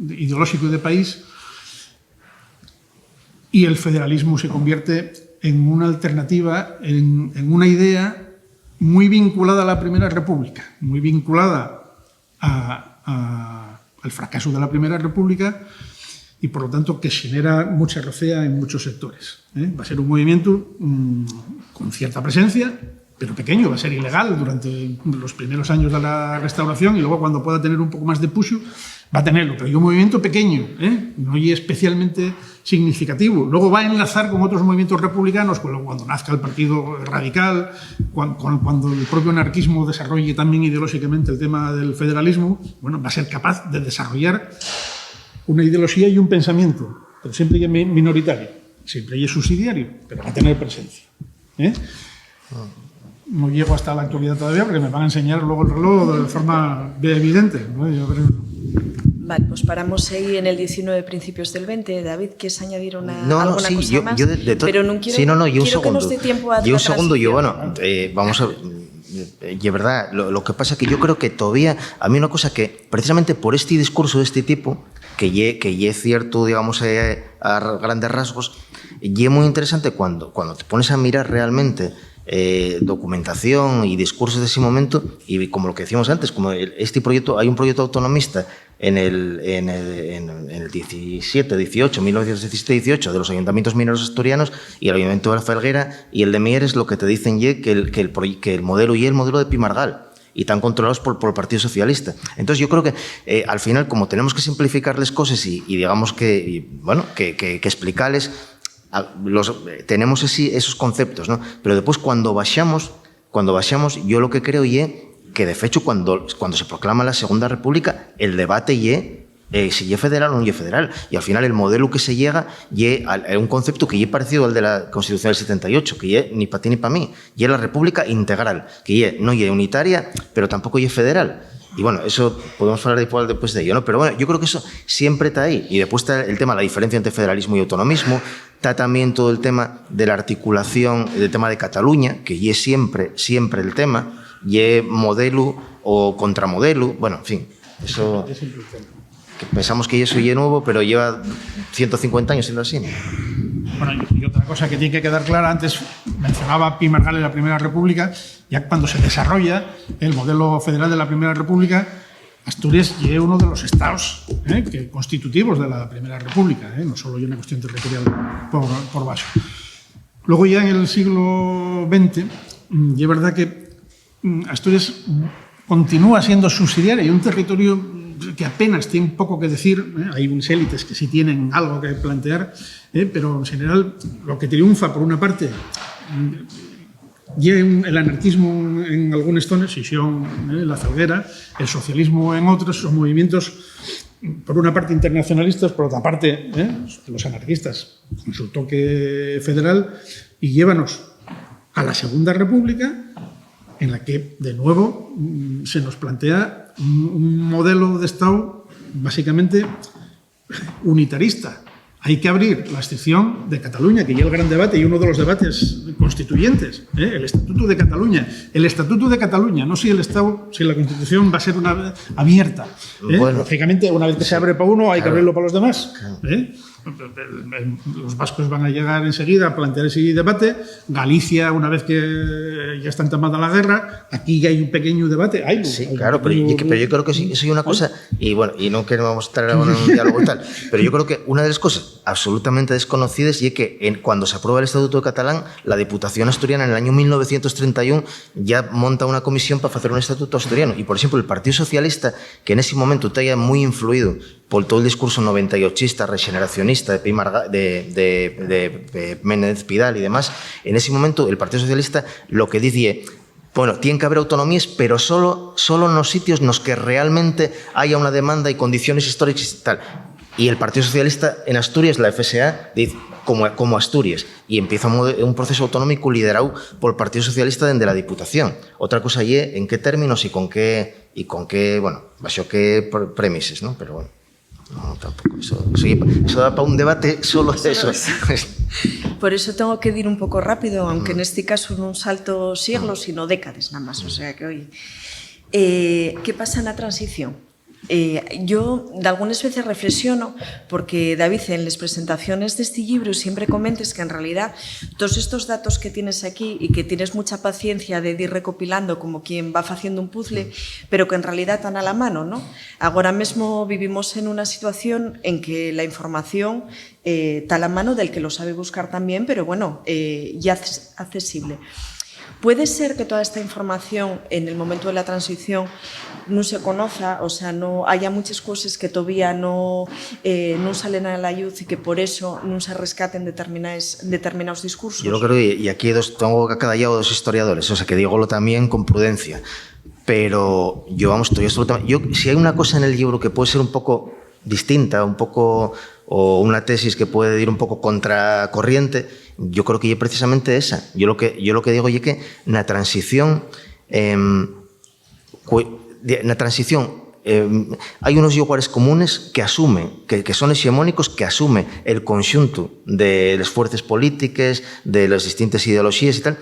ideológico de país, y el federalismo se convierte en una alternativa, en una idea muy vinculada a la Primera República, muy vinculada al fracaso de la Primera República y, por lo tanto, que genera mucha recea en muchos sectores. Va a ser un movimiento con cierta presencia, pero pequeño, va a ser ilegal durante los primeros años de la restauración y luego, cuando pueda tener un poco más de push, va a tenerlo, pero es un movimiento pequeño, no es especialmente significativo. Luego va a enlazar con otros movimientos republicanos, cuando nazca el Partido Radical, cuando el propio anarquismo desarrolle también ideológicamente el tema del federalismo, bueno, va a ser capaz de desarrollar una ideología y un pensamiento, pero siempre y minoritario, siempre y subsidiario, pero va a tener presencia. No llego hasta la actualidad todavía porque me van a enseñar luego el reloj de forma evidente, ¿no? Vale, pues paramos ahí en el 19, principios del 20. David, ¿quieres añadir alguna sí, cosa más? Pero no quiero, sí, no, y un quiero segundo. que nos dé tiempo a Y un segundo, yo, transición. bueno, vamos a... Y es verdad, lo que pasa es que yo creo que todavía, a mí una cosa que, precisamente por este discurso de este tipo, que es cierto, digamos, a grandes rasgos, y es muy interesante cuando te pones a mirar realmente documentación y discursos de ese momento, y como lo que decíamos antes, como este proyecto, hay un proyecto autonomista en el 1917-18 de los ayuntamientos mineros asturianos, y el ayuntamiento de la Felguera y el de Mieres, lo que te dicen que el modelo y el modelo de Pimargal, y están controlados por el Partido Socialista. Entonces yo creo que al final, como tenemos que simplificarles cosas y digamos que explicarles, tenemos esos conceptos, ¿no? Pero después cuando bajamos, yo lo que creo que de hecho cuando se proclama la Segunda República, el debate si es federal o no es federal, y al final el modelo que se llega a un concepto que es parecido al de la Constitución del 78, que es ni para ti ni para mí, y es la República integral, que no es unitaria, pero tampoco es federal. Y bueno, eso podemos hablar después de ello, ¿no? Pero bueno, yo creo que eso siempre está ahí. Y después está el tema, la diferencia entre federalismo y autonomismo. Está también todo el tema de la articulación del tema de Cataluña, que es siempre el tema, y es modelo o contramodelo. Bueno, en fin, eso... Que pensamos que eso es nuevo, pero lleva 150 años siendo así, ¿no? Bueno, y otra cosa que tiene que quedar clara, antes mencionaba Pimargal en la Primera República, ya cuando se desarrolla el modelo federal de la Primera República, Asturias es uno de los estados constitutivos de la Primera República, no solo hay una cuestión territorial por bajo. Luego ya en el siglo XX, y es verdad que Asturias continúa siendo subsidiaria y un territorio que apenas tiene poco que decir, hay unas élites que sí tienen algo que plantear, pero en general lo que triunfa por una parte y el anarquismo en algunas zonas, Sisión, la Felguera, el socialismo en otros, son movimientos por una parte internacionalistas, por otra parte los anarquistas con su toque federal, y llévanos a la Segunda República, en la que de nuevo se nos plantea un modelo de Estado básicamente unitarista. Hay que abrir la excepción de Cataluña, que ya el gran debate y uno de los debates constituyentes, el Estatuto de Cataluña. El Estatuto de Cataluña, no si el Estado, si la Constitución va a ser una vez abierta. Bueno, lógicamente, una vez que se abre para uno, hay que abrirlo para los demás. Los vascos van a llegar enseguida a plantear ese debate. Galicia, una vez que ya está entamada la guerra, aquí ya hay un pequeño debate. Sí, claro, pero yo creo que sí, eso es una cosa, y bueno, y no queremos estar ahora en un diálogo y tal, pero yo creo que una de las cosas absolutamente desconocidas es que cuando se aprueba el Estatuto de Catalán, la Diputación Asturiana en el año 1931 ya monta una comisión para hacer un Estatuto asturiano, y por ejemplo el Partido Socialista, que en ese momento está muy influido por todo el discurso 98ista, regeneracionista de Méndez Pidal y demás, en ese momento el Partido Socialista lo que dice, bueno, tiene que haber autonomías, pero solo en los sitios en los que realmente haya una demanda y condiciones históricas y tal. Y el Partido Socialista en Asturias, la FSA, dice como Asturias, y empieza un proceso autonómico liderado por el Partido Socialista desde la Diputación. Otra cosa es en qué términos y con qué bueno, bajo qué premisas, ¿no? Pero bueno. No, tampoco. Eso da para un debate solo de eso. Por eso tengo que ir un poco rápido, aunque en este caso no un salto siglos, sino décadas nada más. O sea que, oye, ¿qué pasa en la transición? Yo de algunas veces reflexiono porque, David, en las presentaciones de este libro siempre comentes que en realidad todos estos datos que tienes aquí y que tienes mucha paciencia de ir recopilando como quien va haciendo un puzzle, pero que en realidad están a la mano, ¿no? Ahora mismo vivimos en una situación en que la información está a la mano del que lo sabe buscar también, pero bueno, ya es accesible. ¿Puede ser que toda esta información en el momento de la transición no se conozca, o sea, no haya muchas cosas que todavía no salen a la luz y que por eso no se rescaten determinados discursos? Yo lo creo, y aquí tengo acá ya dos historiadores, o sea, que dígolo también con prudencia, pero yo, vamos, estoy absolutamente... si hay una cosa en el libro que puede ser un poco distinta, un poco, o una tesis que puede ir un poco contracorriente, yo creo que es precisamente esa. Yo lo que digo es que na transición hay unos lugares comunes que asumen, que son hegemónicos, que asumen el conjunto de las fuerzas políticas, de las distintas ideologías y tal,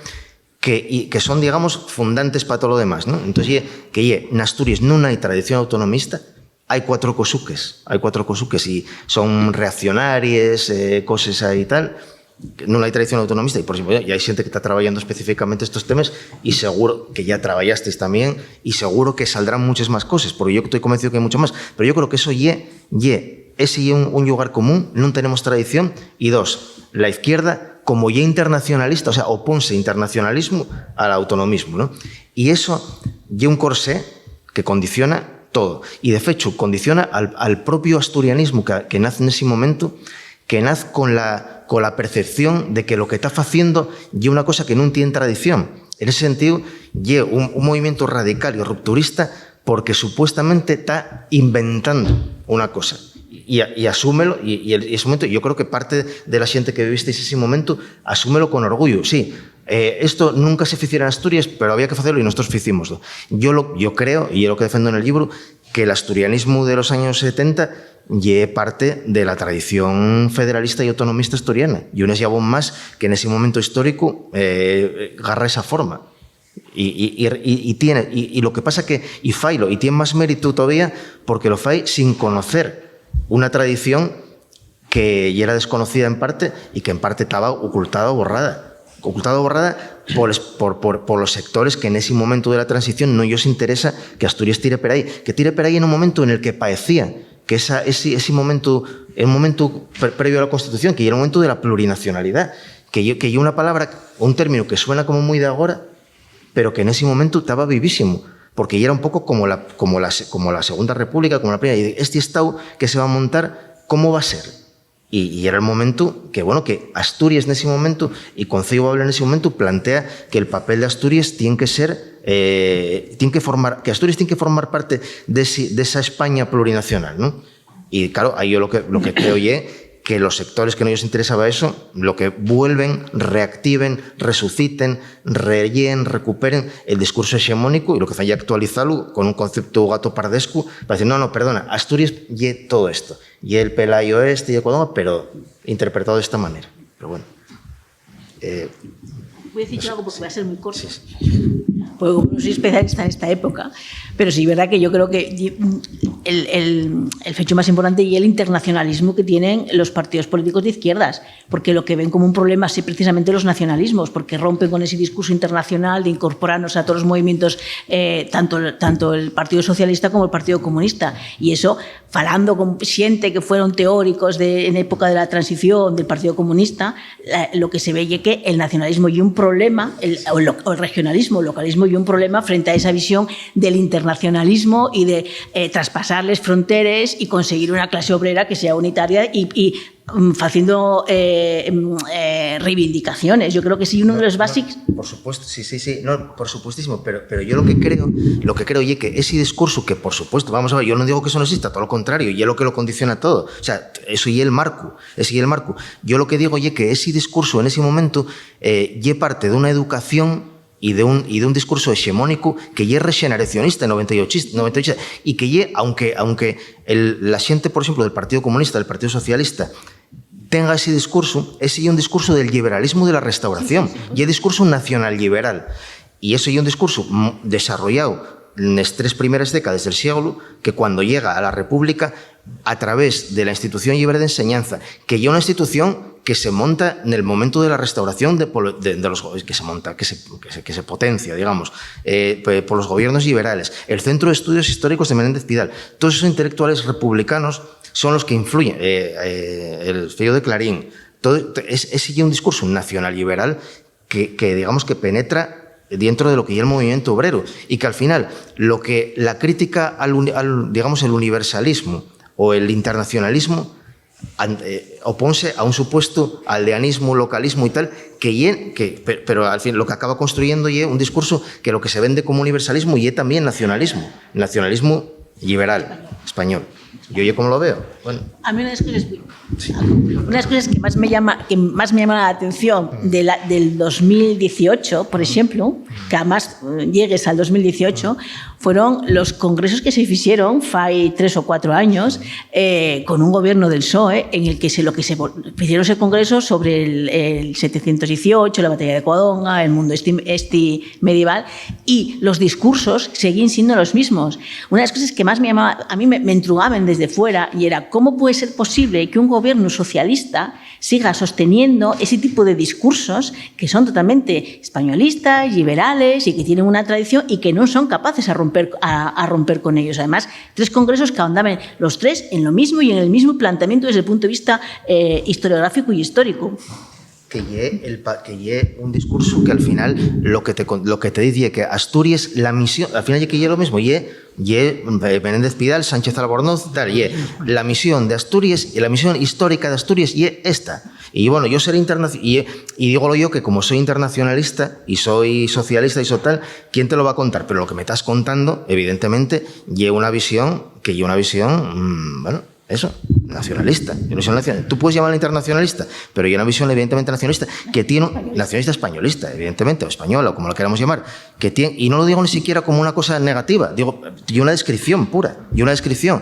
que son, digamos, fundantes para todo lo demás, ¿no? Entonces, que en Asturias no hay tradición autonomista, hay cuatro cosuques y son reaccionarias, cosas ahí y tal. Non hai tradición autonomista e, por exemplo, hai xente que está traballando especificamente estos temas e seguro que ya traballasteis tamén e seguro que saldrán muchas máis cosas, porque yo estoy convencido que hai mucho máis, pero yo creo que eso ese é un lugar común, non tenemos tradición, e dos, la izquierda como ya internacionalista, o sea, oponse internacionalismo al autonomismo, ¿no? E eso é un corsé que condiciona todo, e de fecho condiciona al propio asturianismo que nace nese momento, que nace con la percepción de que lo que está haciendo es una cosa que no tiene tradición. En ese sentido, es un movimiento radical y rupturista porque supuestamente está inventando una cosa. Y asúmelo, y ese momento, yo creo que parte de la gente que vivisteis ese momento, asúmelo con orgullo. Sí, esto nunca se hiciera en Asturias, pero había que hacerlo y nosotros hicimoslo. Yo creo, y es lo que defiendo en el libro, que el asturianismo de los años 70 es parte de la tradición federalista y autonomista asturiana. Y un eslabón más que en ese momento histórico agarra esa forma. Y lo que pasa que, y failo, y tiene más mérito todavía porque lo fai sin conocer una tradición que ya era desconocida en parte y que en parte estaba ocultada o borrada por los sectores que en ese momento de la transición no os interesa que Asturias tire por ahí, que tire por ahí en un momento en el que parecía que ese momento, el momento previo a la Constitución, que era el momento de la plurinacionalidad, que hay una palabra, un término que suena como muy de ahora, pero que en ese momento estaba vivísimo, porque ya era un poco como la Segunda República, como la primera, y este Estado que se va a montar, ¿cómo va a ser? Y era el momento que, bueno, que Asturias en ese momento y Concello Bable en ese momento plantea que el papel de Asturias tiene que ser, que Asturias tiene que formar parte de esa España plurinacional, ¿no? Y claro, ahí yo lo que creo es que los sectores que no les interesaba eso, lo que vuelven, reactiven, resuciten, recuperen el discurso hegemónico y lo que hacen actualizarlo con un concepto gato pardesco para decir, no, perdona, Asturias y todo esto, y el Pelayo y el Codoma, pero interpretado de esta manera. Pero bueno. Voy a decir algo porque va a ser muy corto. Sí. Porque como no soy especialista en esta época, pero sí es verdad que yo creo que el fecho más importante es el internacionalismo que tienen los partidos políticos de izquierdas, porque lo que ven como un problema es precisamente los nacionalismos, porque rompen con ese discurso internacional de incorporarnos a todos los movimientos, tanto el Partido Socialista como el Partido Comunista. Y eso, falando con xente que fueron teóricos en época de la transición del Partido Comunista, lo que se ve es que el nacionalismo y un problema, o el regionalismo, el localismo y un problema frente a esa visión del internacionalismo y de traspasarles fronteras y conseguir una clase obrera que sea unitaria y haciendo reivindicaciones. Yo creo que sí, uno de los básicos... Por supuesto, sí, no, por supuestísimo, pero yo lo que creo es que ese discurso que, por supuesto, vamos a ver, yo no digo que eso no exista, todo lo contrario, y es lo que lo condiciona todo, o sea, eso y el marco, yo lo que digo es que ese discurso en ese momento es parte de una educación y de un discurso hegemónico que ya es regeneracionista, 98, y que ya, aunque la gente, por ejemplo, del Partido Comunista, del Partido Socialista, tenga ese discurso, ese es un discurso del liberalismo de la restauración, y es discurso nacional liberal. Y eso es un discurso desarrollado en las 3 primeras décadas del siglo, que cuando llega a la República, a través de la institución libre de enseñanza, que ya una institución que se monta en el momento de la restauración de los que se potencia, digamos, por los gobiernos liberales, el Centro de Estudios Históricos de Menéndez Pidal, todos esos intelectuales republicanos son los que influyen, el Fío de Clarín, ese es un discurso nacional liberal que digamos que penetra dentro de lo que es el movimiento obrero, y que al final la crítica digamos el universalismo o el internacionalismo opónse a un supuesto aldeanismo, localismo y tal, pero al fin lo que acaba construyendo es un discurso que lo que se vende como universalismo y es también nacionalismo liberal español. ¿Yo cómo lo veo? Bueno. A mí una de las cosas que más me llama la atención del 2018, por ejemplo, que además llegues al 2018, fueron los congresos que se hicieron hace 3 o 4 años con un gobierno del PSOE, en el que hicieron ese congreso sobre el 718, la batalla de Covadonga, el mundo medieval, y los discursos seguían siendo los mismos. Una de las cosas que más me entrugaban desde fuera, y era cómo puede ser posible que un gobierno socialista siga sosteniendo ese tipo de discursos que son totalmente españolistas, liberales, y que tienen una tradición y que no son capaces a romper con ellos. Además, 3 congresos que ahondaban los 3 en lo mismo y en el mismo planteamiento desde el punto de vista historiográfico y histórico. Que lle un discurso que al final lo que te dice que Asturias, la misión, al final que lle lo mismo, lle Menéndez Pidal, Sánchez Albornoz, tal, la misión de Asturias y la misión histórica de Asturias lle esta. Y bueno, yo seré internacionalista, y digo yo que como soy internacionalista y soy socialista y eso tal, ¿quién te lo va a contar? Pero lo que me estás contando, evidentemente, lle una visión, bueno, eso, nacionalista. Tú puedes llamarla internacionalista, pero hay una visión evidentemente nacionalista, que tiene nacionalista españolista, evidentemente, o española, o como lo queramos llamar, que tiene, y no lo digo ni siquiera como una cosa negativa, digo, y una descripción pura, y una descripción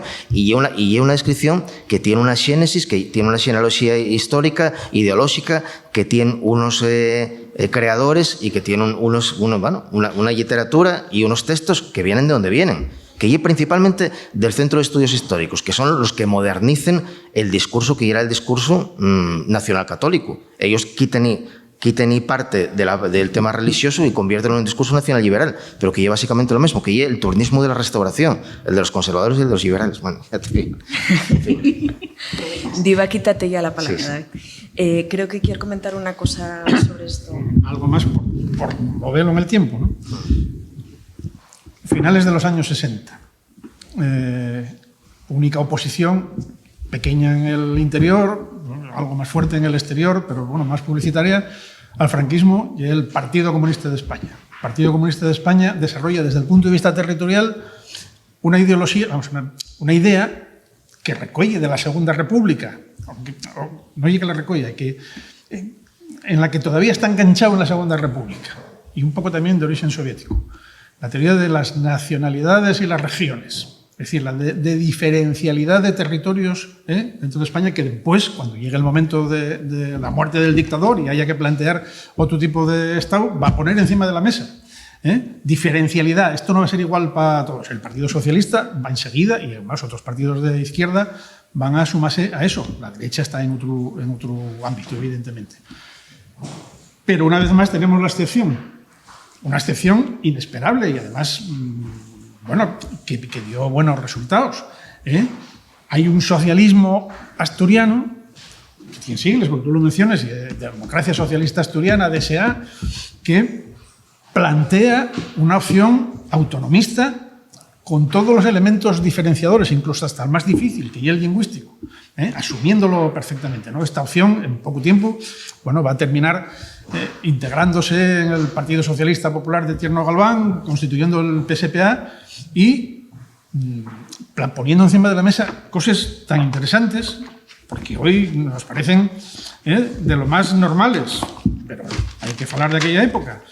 que tiene una xénesis, que tiene una genealogía histórica, ideológica, que tiene unos creadores y que tiene una literatura y unos textos que vienen de donde vienen, que es principalmente del Centro de Estudios Históricos, que son los que modernicen el discurso que era el discurso nacional católico. Ellos quiten parte del tema religioso y convierten en un discurso nacional liberal, pero que lleva básicamente lo mismo, que lleva el turnismo de la restauración, el de los conservadores y el de los liberales. Bueno, ya te digo. Diva, quítate ya la palabra. Sí. Creo que quiero comentar una cosa sobre esto. Algo más por moverlo en el tiempo, ¿no? Finales de los años 60. Única oposición, pequeña en el interior, algo más fuerte en el exterior, pero bueno, más publicitaria, al franquismo y el Partido Comunista de España. El Partido Comunista de España desarrolla desde el punto de vista territorial una ideología, una idea que recolle de la Segunda República, no oye que la recolla, en la que todavía está enganchado en la Segunda República, y un poco también de origen soviético. La teoría de las nacionalidades y las regiones, es decir, la de diferencialidad de territorios dentro de España, que después, cuando llegue el momento de la muerte del dictador y haya que plantear otro tipo de Estado, va a poner encima de la mesa. Diferencialidad, esto no va a ser igual para todos. El Partido Socialista va enseguida, y además otros partidos de izquierda van a sumarse a eso. La derecha está en otro ámbito, evidentemente. Pero una vez más tenemos la excepción. Una excepción inesperable y además, bueno, que dio buenos resultados. Hay un socialismo asturiano, que tiene siglas, porque tú lo mencionas, Democracia Socialista Asturiana, DSA, que plantea una opción autonomista con todos los elementos diferenciadores, incluso hasta el más difícil, que es el lingüístico, asumiéndolo perfectamente, ¿no? Esta opción, en poco tiempo, bueno, va a terminar integrándose en el Partido Socialista Popular de Tierno Galván, constituyendo el PSPA y poniendo encima de la mesa cosas tan interesantes, porque hoy nos parecen de lo más normales, pero hay que hablar de aquella época.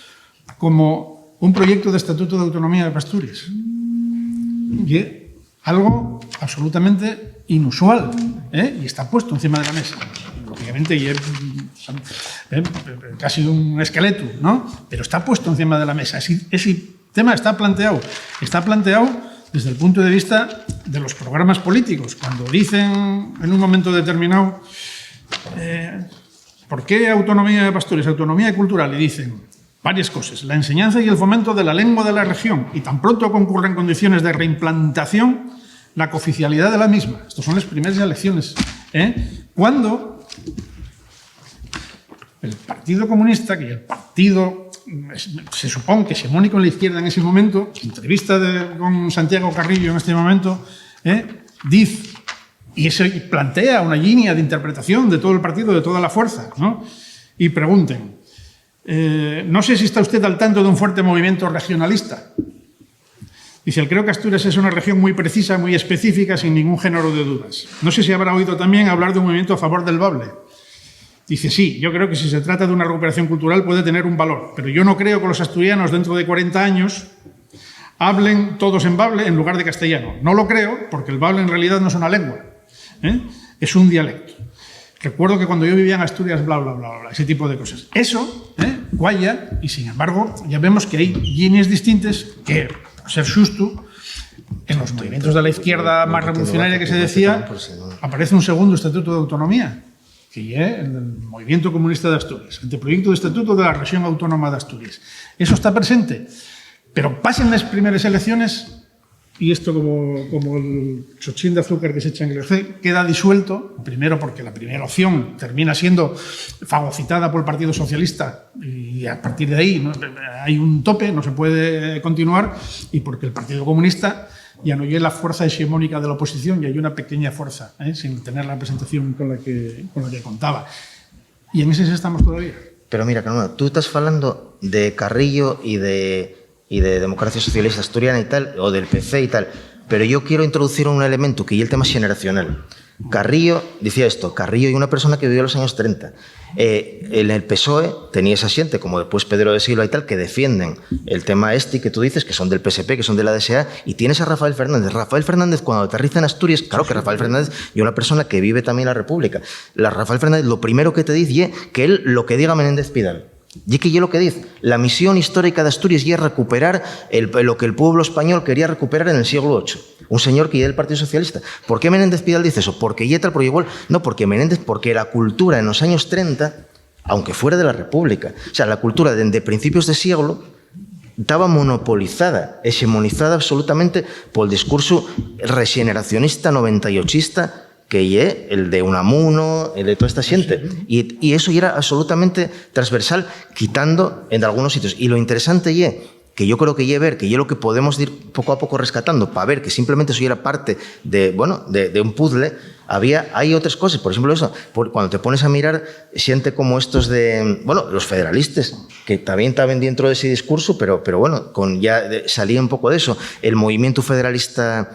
como un proyecto de Estatuto de Autonomía de Asturias. Y es algo absolutamente inusual, y está puesto encima de la mesa. Lógicamente, y es casi un esqueleto, ¿no? Pero está puesto encima de la mesa. Ese tema está planteado desde el punto de vista de los programas políticos. Cuando dicen en un momento determinado, ¿por qué autonomía de Asturias? Autonomía cultural, y dicen varias cosas. La enseñanza y el fomento de la lengua de la región, y tan pronto concurren condiciones de reimplantación, la cooficialidad de la misma. Estas son las primeras elecciones. Cuando el Partido Comunista, que el partido se supone que hegemónico en la izquierda en ese momento, entrevista con Santiago Carrillo en este momento, dice, y eso plantea una línea de interpretación de todo el partido, de toda la fuerza, ¿no? Y pregunten, no sé si está usted al tanto de un fuerte movimiento regionalista. Dice, creo que Asturias es una región muy precisa, muy específica, sin ningún género de dudas. No sé si habrá oído también hablar de un movimiento a favor del bable. Dice, sí, yo creo que si se trata de una recuperación cultural puede tener un valor, pero yo no creo que los asturianos dentro de 40 años hablen todos en bable en lugar de castellano. No lo creo, porque el bable en realidad no es una lengua, es un dialecto. Recuerdo que cuando yo vivía en Asturias, bla, bla, bla, bla, ese tipo de cosas. Eso, guaya, y sin embargo, ya vemos que hay líneas distintas que, por ser justo, en los movimientos de la izquierda más revolucionaria que se decía, aparece un segundo estatuto de autonomía, que es el Movimiento Comunista de Asturias, anteproyecto de Estatuto de la Región Autónoma de Asturias. Eso está presente, pero pasen las primeras elecciones y esto como el chochín de azúcar que se echa en el café queda disuelto, primero porque la primera opción termina siendo fagocitada por el Partido Socialista y a partir de ahí, ¿no?, hay un tope, no se puede continuar, y porque el Partido Comunista ya no es la fuerza hegemónica de la oposición, y hay una pequeña fuerza, sin tener la representación con la que contaba. Y en ese estamos todavía. Pero mira, Carmelo, tú estás hablando de Carrillo y de Democracia Socialista Asturiana y tal, o del PC y tal, pero yo quiero introducir un elemento que es el tema generacional. Carrillo, decía esto, Carrillo y una persona que vivió en los años 30. En el PSOE tenía esa gente, como después Pedro de Silva y tal, que defienden el tema que tú dices, que son del PSP, que son de la DSA, y tienes a Rafael Fernández. Rafael Fernández, cuando aterriza en Asturias, claro que Rafael Fernández y una persona que vive también en la República. Rafael Fernández lo primero que te dice es que él lo que diga Menéndez Pidal. Y que yo lo que dice, la misión histórica de Asturias es recuperar lo que el pueblo español quería recuperar en el siglo VIII. Un señor que es del Partido Socialista. ¿Por qué Menéndez Pidal dice eso? Porque tal, porque igual, no, porque la cultura en los años 30, aunque fuera de la República, o sea, la cultura desde principios de siglo estaba monopolizada, hegemonizada absolutamente por el discurso regeneracionista, 98ista, que es el de Unamuno, el de toda esta gente. Y eso ya era absolutamente transversal, quitando en algunos sitios. Y lo interesante es que yo creo que ver, que es lo que podemos ir poco a poco rescatando, para ver que simplemente eso era parte de un puzzle. Hay otras cosas, por ejemplo eso, cuando te pones a mirar gente como estos los federalistas, que también estaban dentro de ese discurso, pero bueno, salía un poco de eso. El movimiento federalista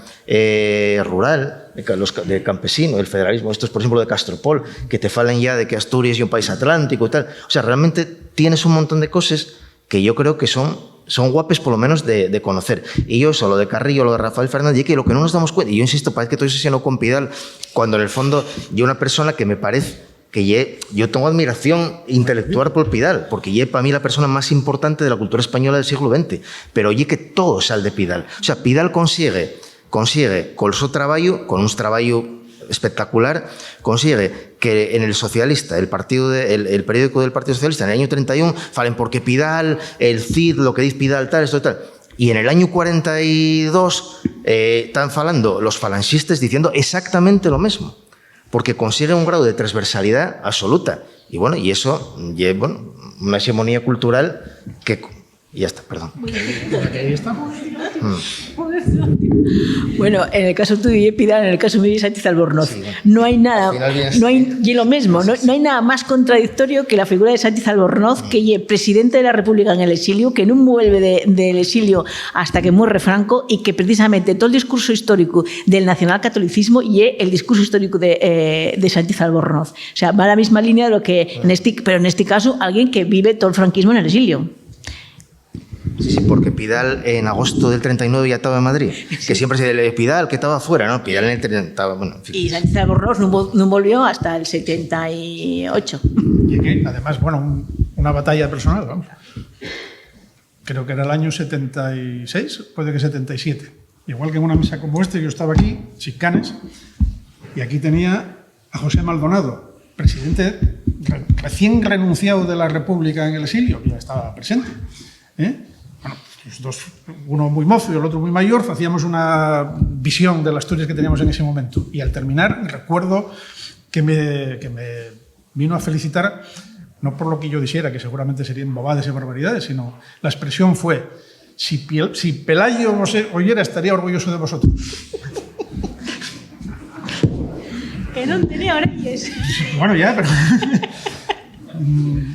rural, de campesino, el federalismo, estos por ejemplo de Castropol, que te falan ya de que Asturias es un país atlántico y tal. O sea, realmente tienes un montón de cosas que yo creo que son guapes por lo menos de conocer. Y yo eso, lo de Carrillo, lo de Rafael Fernández, y que lo que no nos damos cuenta, y yo insisto, parece que estoy sesionando con Pidal, cuando en el fondo yo una persona que me parece que yo tengo admiración intelectual por Pidal, porque para mí la persona más importante de la cultura española del siglo XX, pero que todo sale de Pidal. O sea, Pidal consigue con su trabajo, con un trabajo espectacular, consigue que en el Socialista, el periódico del Partido Socialista, en el año 31, falen porque Pidal, el CID, lo que dice Pidal, tal, esto y tal. Y en el año 42 están falando los falangistas diciendo exactamente lo mismo, porque consigue un grado de transversalidad absoluta. Y bueno, y eso, una hegemonía cultural que... Y ya está, perdón. Ahí estamos. Bueno, en el caso tuyo y Pidal, en el caso mío y Sánchez Albornoz, sí, no hay nada, y lo mismo, no hay nada más contradictorio que la figura de Sánchez Albornoz, que es presidente de la República en el exilio, que no vuelve del exilio hasta que muere Franco, y que precisamente todo el discurso histórico del nacionalcatolicismo y el discurso histórico de Sánchez Albornoz. O sea, va a la misma línea de lo que, pero en este caso, alguien que vive todo el franquismo en el exilio. Sí, porque Pidal en agosto del 39 ya estaba en Madrid. Que siempre se dice Pidal, que estaba fuera, ¿no? Pidal en el 30 estaba, bueno, en fin. Y Sánchez Albornoz no volvió hasta el 78. Y que, además, bueno, una batalla personal, vamos. Creo que era el año 76, puede que 77. Igual que en una mesa como esta, yo estaba aquí, Chicanes, y aquí tenía a José Maldonado, presidente recién renunciado de la República en el exilio, que ya estaba presente. Bueno, los dos, uno muy mozo y el otro muy mayor, hacíamos una visión de las Asturias que teníamos en ese momento. Y al terminar, recuerdo que me vino a felicitar, no por lo que yo dijera, que seguramente serían bobadas y barbaridades, sino la expresión fue: si Pelayo os oyera, estaría orgulloso de vosotros. Que no tenía orelles. Bueno, ya, pero...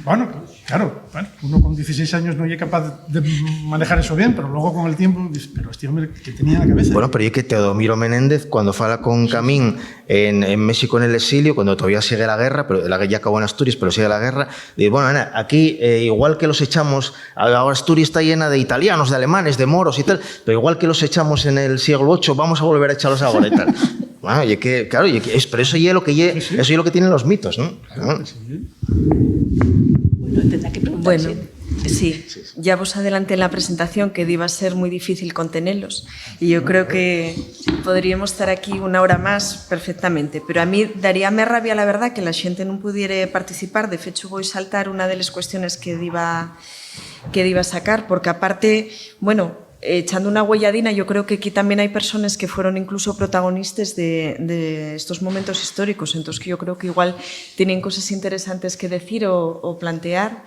Bueno, claro, uno con 16 años no es capaz de manejar eso bien, pero luego con el tiempo dices, pero este hombre que tenía en la cabeza. Bueno, pero es que Teodomiro Menéndez, cuando fala con Camín en México en el exilio, cuando todavía sigue la guerra, pero ya acabó en Asturias, pero sigue la guerra, dice, bueno, Ana, aquí igual que los echamos, ahora Asturias está llena de italianos, de alemanes, de moros y tal, pero igual que los echamos en el siglo VIII, vamos a volver a echarlos ahora y tal. Bueno, y que, claro, pero eso es lo que eso es lo que tienen los mitos, ¿no? Claro, sí. Bueno, tendrá que preguntar. Bueno, sí, ya vos adelanté en la presentación que iba a ser muy difícil contenerlos y yo creo que podríamos estar aquí una hora más perfectamente, pero a mí daríame rabia, la verdad, que la xente non pudiera participar. De fecho, voy saltar una de las cuestiones que iba a sacar, porque aparte, bueno, echando una huelladina, yo creo que aquí también hay personas que fueron incluso protagonistas de estos momentos históricos, entonces que yo creo que igual tienen cosas interesantes que decir o plantear.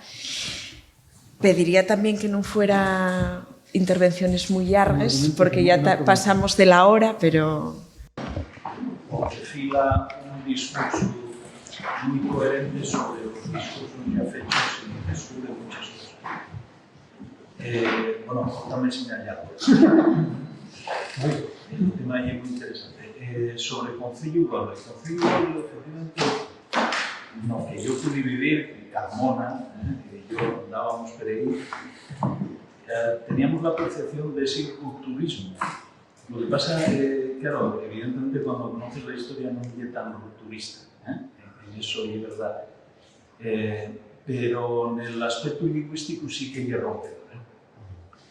Pediría también que no fuera intervenciones muy largas, porque ya pasamos de la hora, pero... Fila un discurso muy coherente sobre los discursos ya fechos y descubre muchas cosas. Bueno, también se me ha hallado. El tema es muy interesante. Sobre el Concello Igual, efectivamente, no, que yo pude vivir en Carmona, que yo andábamos por ahí, teníamos la percepción de ese rupturismo. Lo que pasa es que, claro, evidentemente cuando conoces la historia no es tan rupturista, en eso es verdad. Pero en el aspecto lingüístico sí que hay rompedor.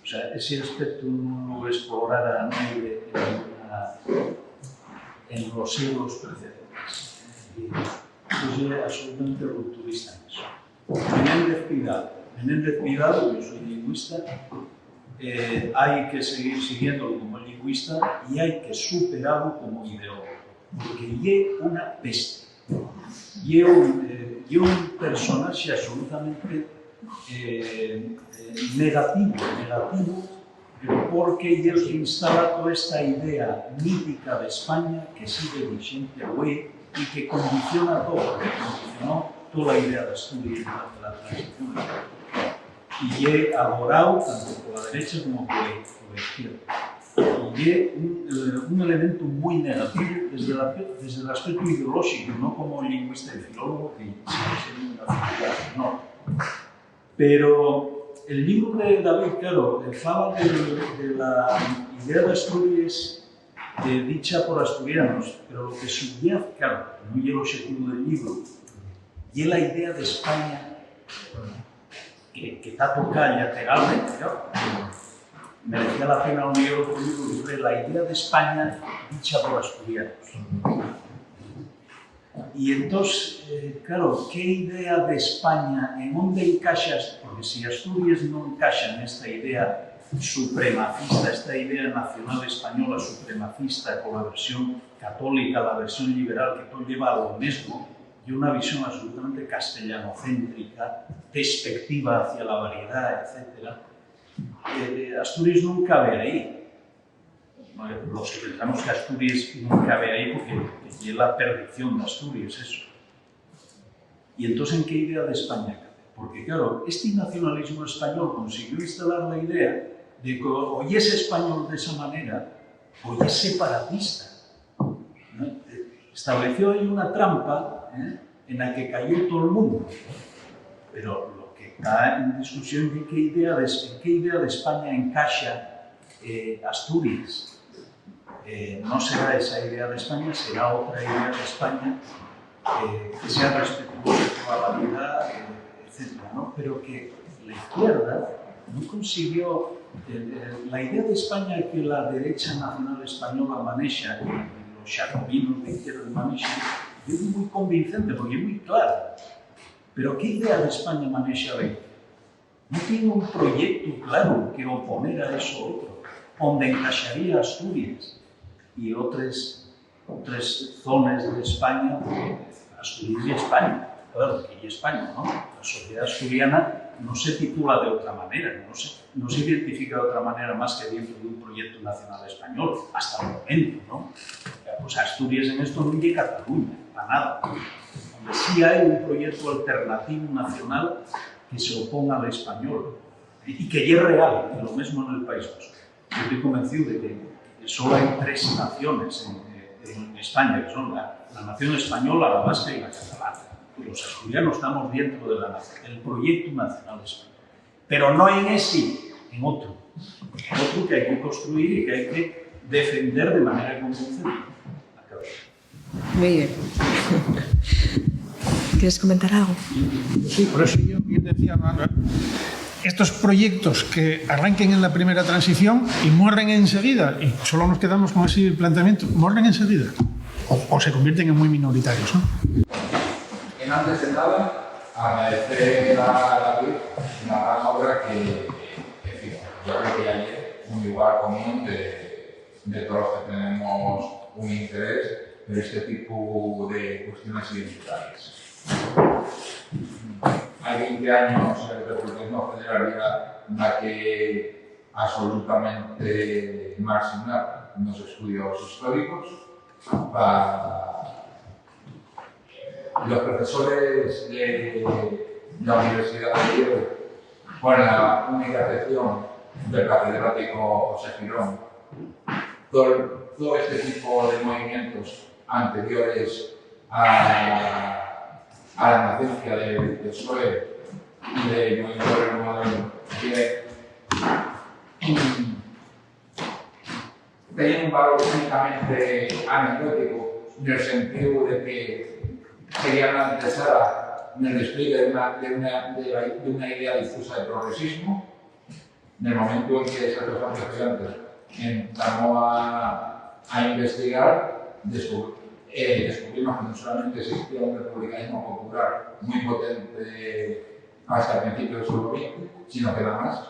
O sea, ese aspecto no lo explorara nadie en los siglos precedentes. Y yo soy absolutamente rupturista en eso. Menéndez Pidal, yo soy lingüista, hay que seguir siguiéndolo como lingüista y hay que superarlo como ideólogo, porque es una peste. Y un personaje absolutamente negativo, porque él instala toda esta idea mítica de España que sigue vigente hoy y que condiciona todo, que condicionó toda la idea de Asturias durante la transición. Y he adorado tanto por la derecha como por la izquierda. Y es un elemento muy negativo desde el aspecto ideológico, no como lingüista y filólogo, que sigue siendo una figura menor. Pero el libro de David, claro, habla de la idea de Asturias dicha por asturianos, pero lo que subyace, claro, no es el objetivo del libro, y es la idea de España que está tocada y ategable, claro. Merecía la pena un libro sobre la idea de España dicha por asturianos. Y entonces, claro, ¿qué idea de España, en dónde encaixas? Porque si Asturias no encaja en esta idea supremacista, esta idea nacional española supremacista con la versión católica, la versión liberal, que todo lleva a lo mismo, y una visión absolutamente castellanocéntrica, despectiva hacia la variedad, etc. Asturias no cabe ahí. Los que pensamos que Asturias no cabe ahí porque es la perdición de Asturias, eso. Y entonces, ¿en qué idea de España cabe? Porque, claro, este nacionalismo español consiguió instalar la idea de que o es español de esa manera o es separatista. ¿No? Estableció ahí una trampa en la que cayó todo el mundo. Pero lo que está en discusión en qué idea de España encaja Asturias. No será esa idea de España, será otra idea de España que sea respetuosa de toda la vida, etc., ¿no? Pero que la izquierda no consiguió. La idea de España que la derecha nacional española maneja, los jacobinos de izquierda manejan, es muy convincente porque es muy clara. Pero ¿qué idea de España maneja la izquierda? No tiene un proyecto claro que oponer a eso otro, donde encajaría Asturias y otras zonas de España, Asturias y España. Claro, que y España, ¿no? La sociedad asturiana no se titula de otra manera, no se identifica de otra manera más que dentro de un proyecto nacional español, hasta el momento, ¿no? Pues Asturias en esto no es Cataluña, para nada. Donde sí hay un proyecto alternativo nacional que se oponga al español y que es real, y lo mismo en el País Vasco. Yo estoy convencido de que solo hay 3 naciones en España, que son la nación española, la vasca y la catalana. Los asturianos estamos dentro del proyecto nacional español. Pero no en ese, en otro. Otro que hay que construir y que hay que defender de manera convincente. Muy bien. ¿Quieres comentar algo? Sí, por eso yo decía, estos proyectos que arranquen en la primera transición y mueren enseguida, y solo nos quedamos con ese planteamiento, mueren enseguida, o se convierten en muy minoritarios, ¿no? Antes de nada, agradecer a David una gran obra que yo creo que ya es un lugar común de todos los que tenemos un interés en este tipo de cuestiones identitarias. Hay 20 años el republicanismo federal era una que absolutamente marginal en los estudios históricos. Los profesores de la Universidad de Oviedo, con la única excepción del catedrático José Girón, todo este tipo de movimientos anteriores a la nacencia del PSOE y del movimiento renovador tenían un valor únicamente anecdótico, en el sentido de que sería una antesala en el despliegue de una idea difusa de progresismo. En el momento en que esos dos estudiantes empezamos a investigar, descubrimos que no solamente existía un republicanismo popular muy potente hasta el principio del siglo XX, sino que además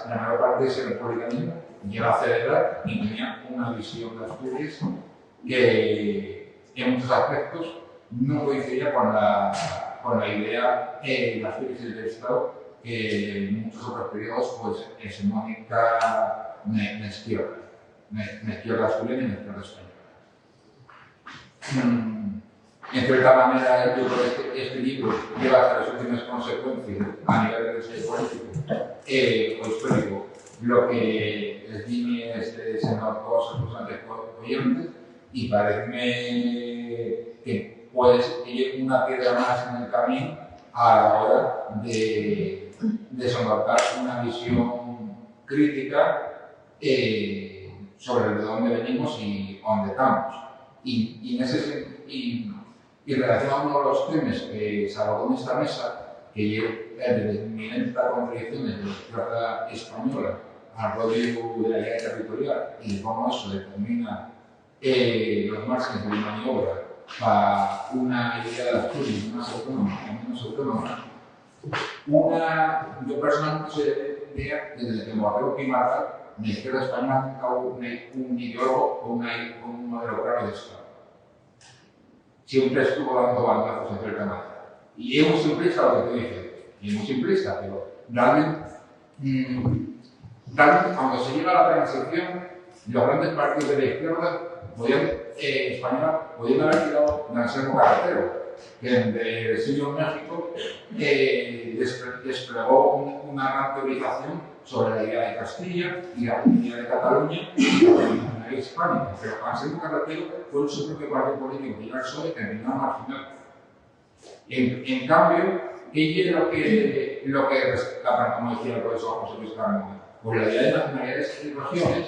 la mayor parte de ese republicanismo llega a celebrar y tenía una visión de Asturias que en muchos aspectos no coincidía con la idea de Asturias y del Estado que en muchos otros periodos pues, es hegemónica en izquierda asturiana y en izquierda española. En cierta manera, yo creo que este libro lleva hasta las últimas consecuencias a nivel de desarrollo político o histórico, lo que les líneas de senador cosas bastante oyentes, y parece que puede ser una piedra más en el camino a la hora de desembarcar una visión crítica sobre de dónde venimos y dónde estamos. Y relacionado con uno de los temas que se abordó en esta mesa, que es de las inminentes contradicciones de la izquierda española al rodeo de la idea territorial y de cómo eso determina los márgenes de maniobra para una idea de Asturias más autónoma o menos autónoma. Yo personalmente soy de idea, desde que Morreo Pimarra, la izquierda española ha un ideólogo o un modelo claro de Estado. Siempre estuvo dando bandazos en cierta manera. Y es muy simplista lo que te dije, y es muy simplista, pero realmente, cuando se llega a la transición, los grandes partidos de la izquierda española podían haber tirado de Anselmo Carretero, que desde el exilio en México desplegó una gran teorización sobre la idea de Castilla y la idea de Cataluña y la idea hispánica. Pero Anselmo Carretero fue su propio partido político y el PSOE terminó marginal. En cambio, ¿Qué es lo que rescatan, como decía el profesor José Luis Carmona? Pues la idea de nacionalidades y regiones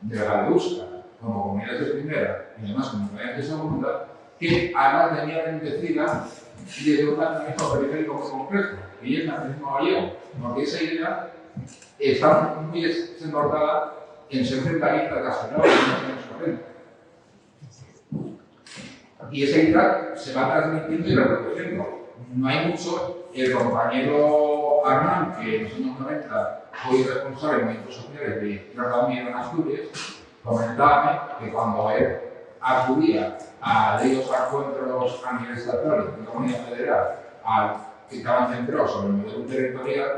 de la Galusca, como comunidades de primera y además comunidades de segunda, que además venía bendecida desde un nacionalismo periférico muy concreto, y es el nacionalismo gallego, porque esa idea está muy desenbordada en ser centralista de Castelao en los años 40. Y esa idea se va transmitiendo y reproduciendo. No hay mucho. El compañero Arnán, que en los años 90 fue responsable de movimientos sociales de Tierra Unida en Asturias, comentaba que cuando él acudía a aquellos encuentros a nivel estatal y de la Comunidad Federal que estaban centrados sobre el modelo territorial,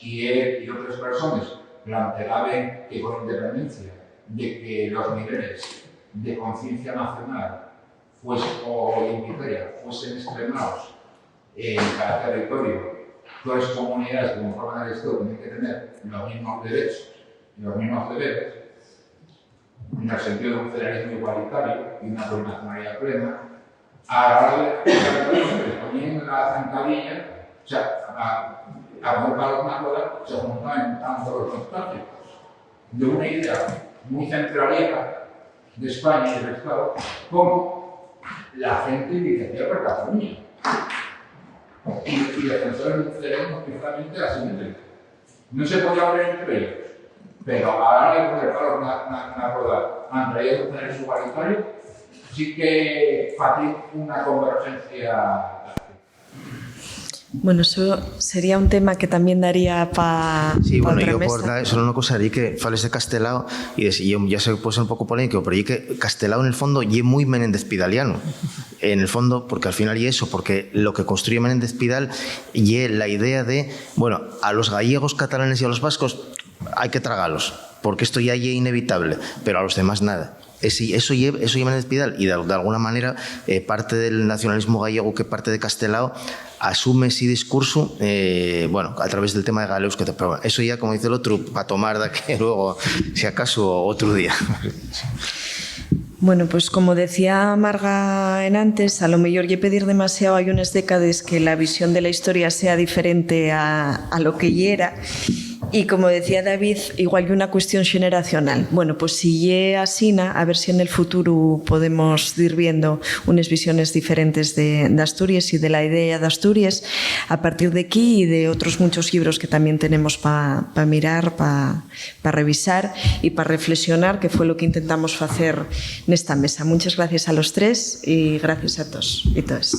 y él y otras personas planteaban que con independencia de que los niveles de conciencia nacional o identitaria fuesen extremados en cada territorio, todas las comunidades que conforman el Estado tienen que tener los mismos derechos y los mismos deberes, en el sentido de un federalismo igualitario y una plurinacionalidad plena, a la hora de que ponían en la zancadilla, o sea, a poner para una rueda, se juntaban tanto los nostálgicos de una idea muy centralista de España y del Estado, como la gente de Iniciativa per Cataluña. Y defensores de un federalismo precisamente asimétrico. No se podía hablar entre ellos, pero a la hora de poner para una rueda entre ellos un federalismo igualitario, sí que fácil una convergencia. Bueno, eso sería un tema que también daría para sí, bueno, outra yo mesa. por dar solo una cosa, di que fales de Castelao y yo ya sé que puede ser un poco polémico, pero di que Castelao en el fondo y muy Menéndez Pidaliano. En el fondo, porque al final y eso, porque lo que construye Menéndez Pidal y la idea de, bueno, a los gallegos, catalanes y a los vascos hay que tragarlos, porque esto ya es inevitable, pero a los demás nada. Eso lleva Menéndez Pidal y de alguna manera parte del nacionalismo gallego que parte de Castelao asume ese discurso bueno, a través del tema de Galeus, pero bueno, eso ya, como dice el otro, para tomar de que luego, si acaso, otro día. Bueno, pues como decía Marga en antes, a lo mejor lle pedir demasiado hay unas décadas que la visión de la historia sea diferente a lo que lle era. Y como decía David, igual que una cuestión generacional. Bueno, pues si lle asina, a ver si en el futuro podemos ir viendo unas visiones diferentes de Asturias y de la idea de Asturias a partir de aquí y de otros muchos libros que también tenemos para mirar, para revisar y para reflexionar, que fue lo que intentamos hacer en esta mesa. Muchas gracias a los tres y gracias a todos y todas.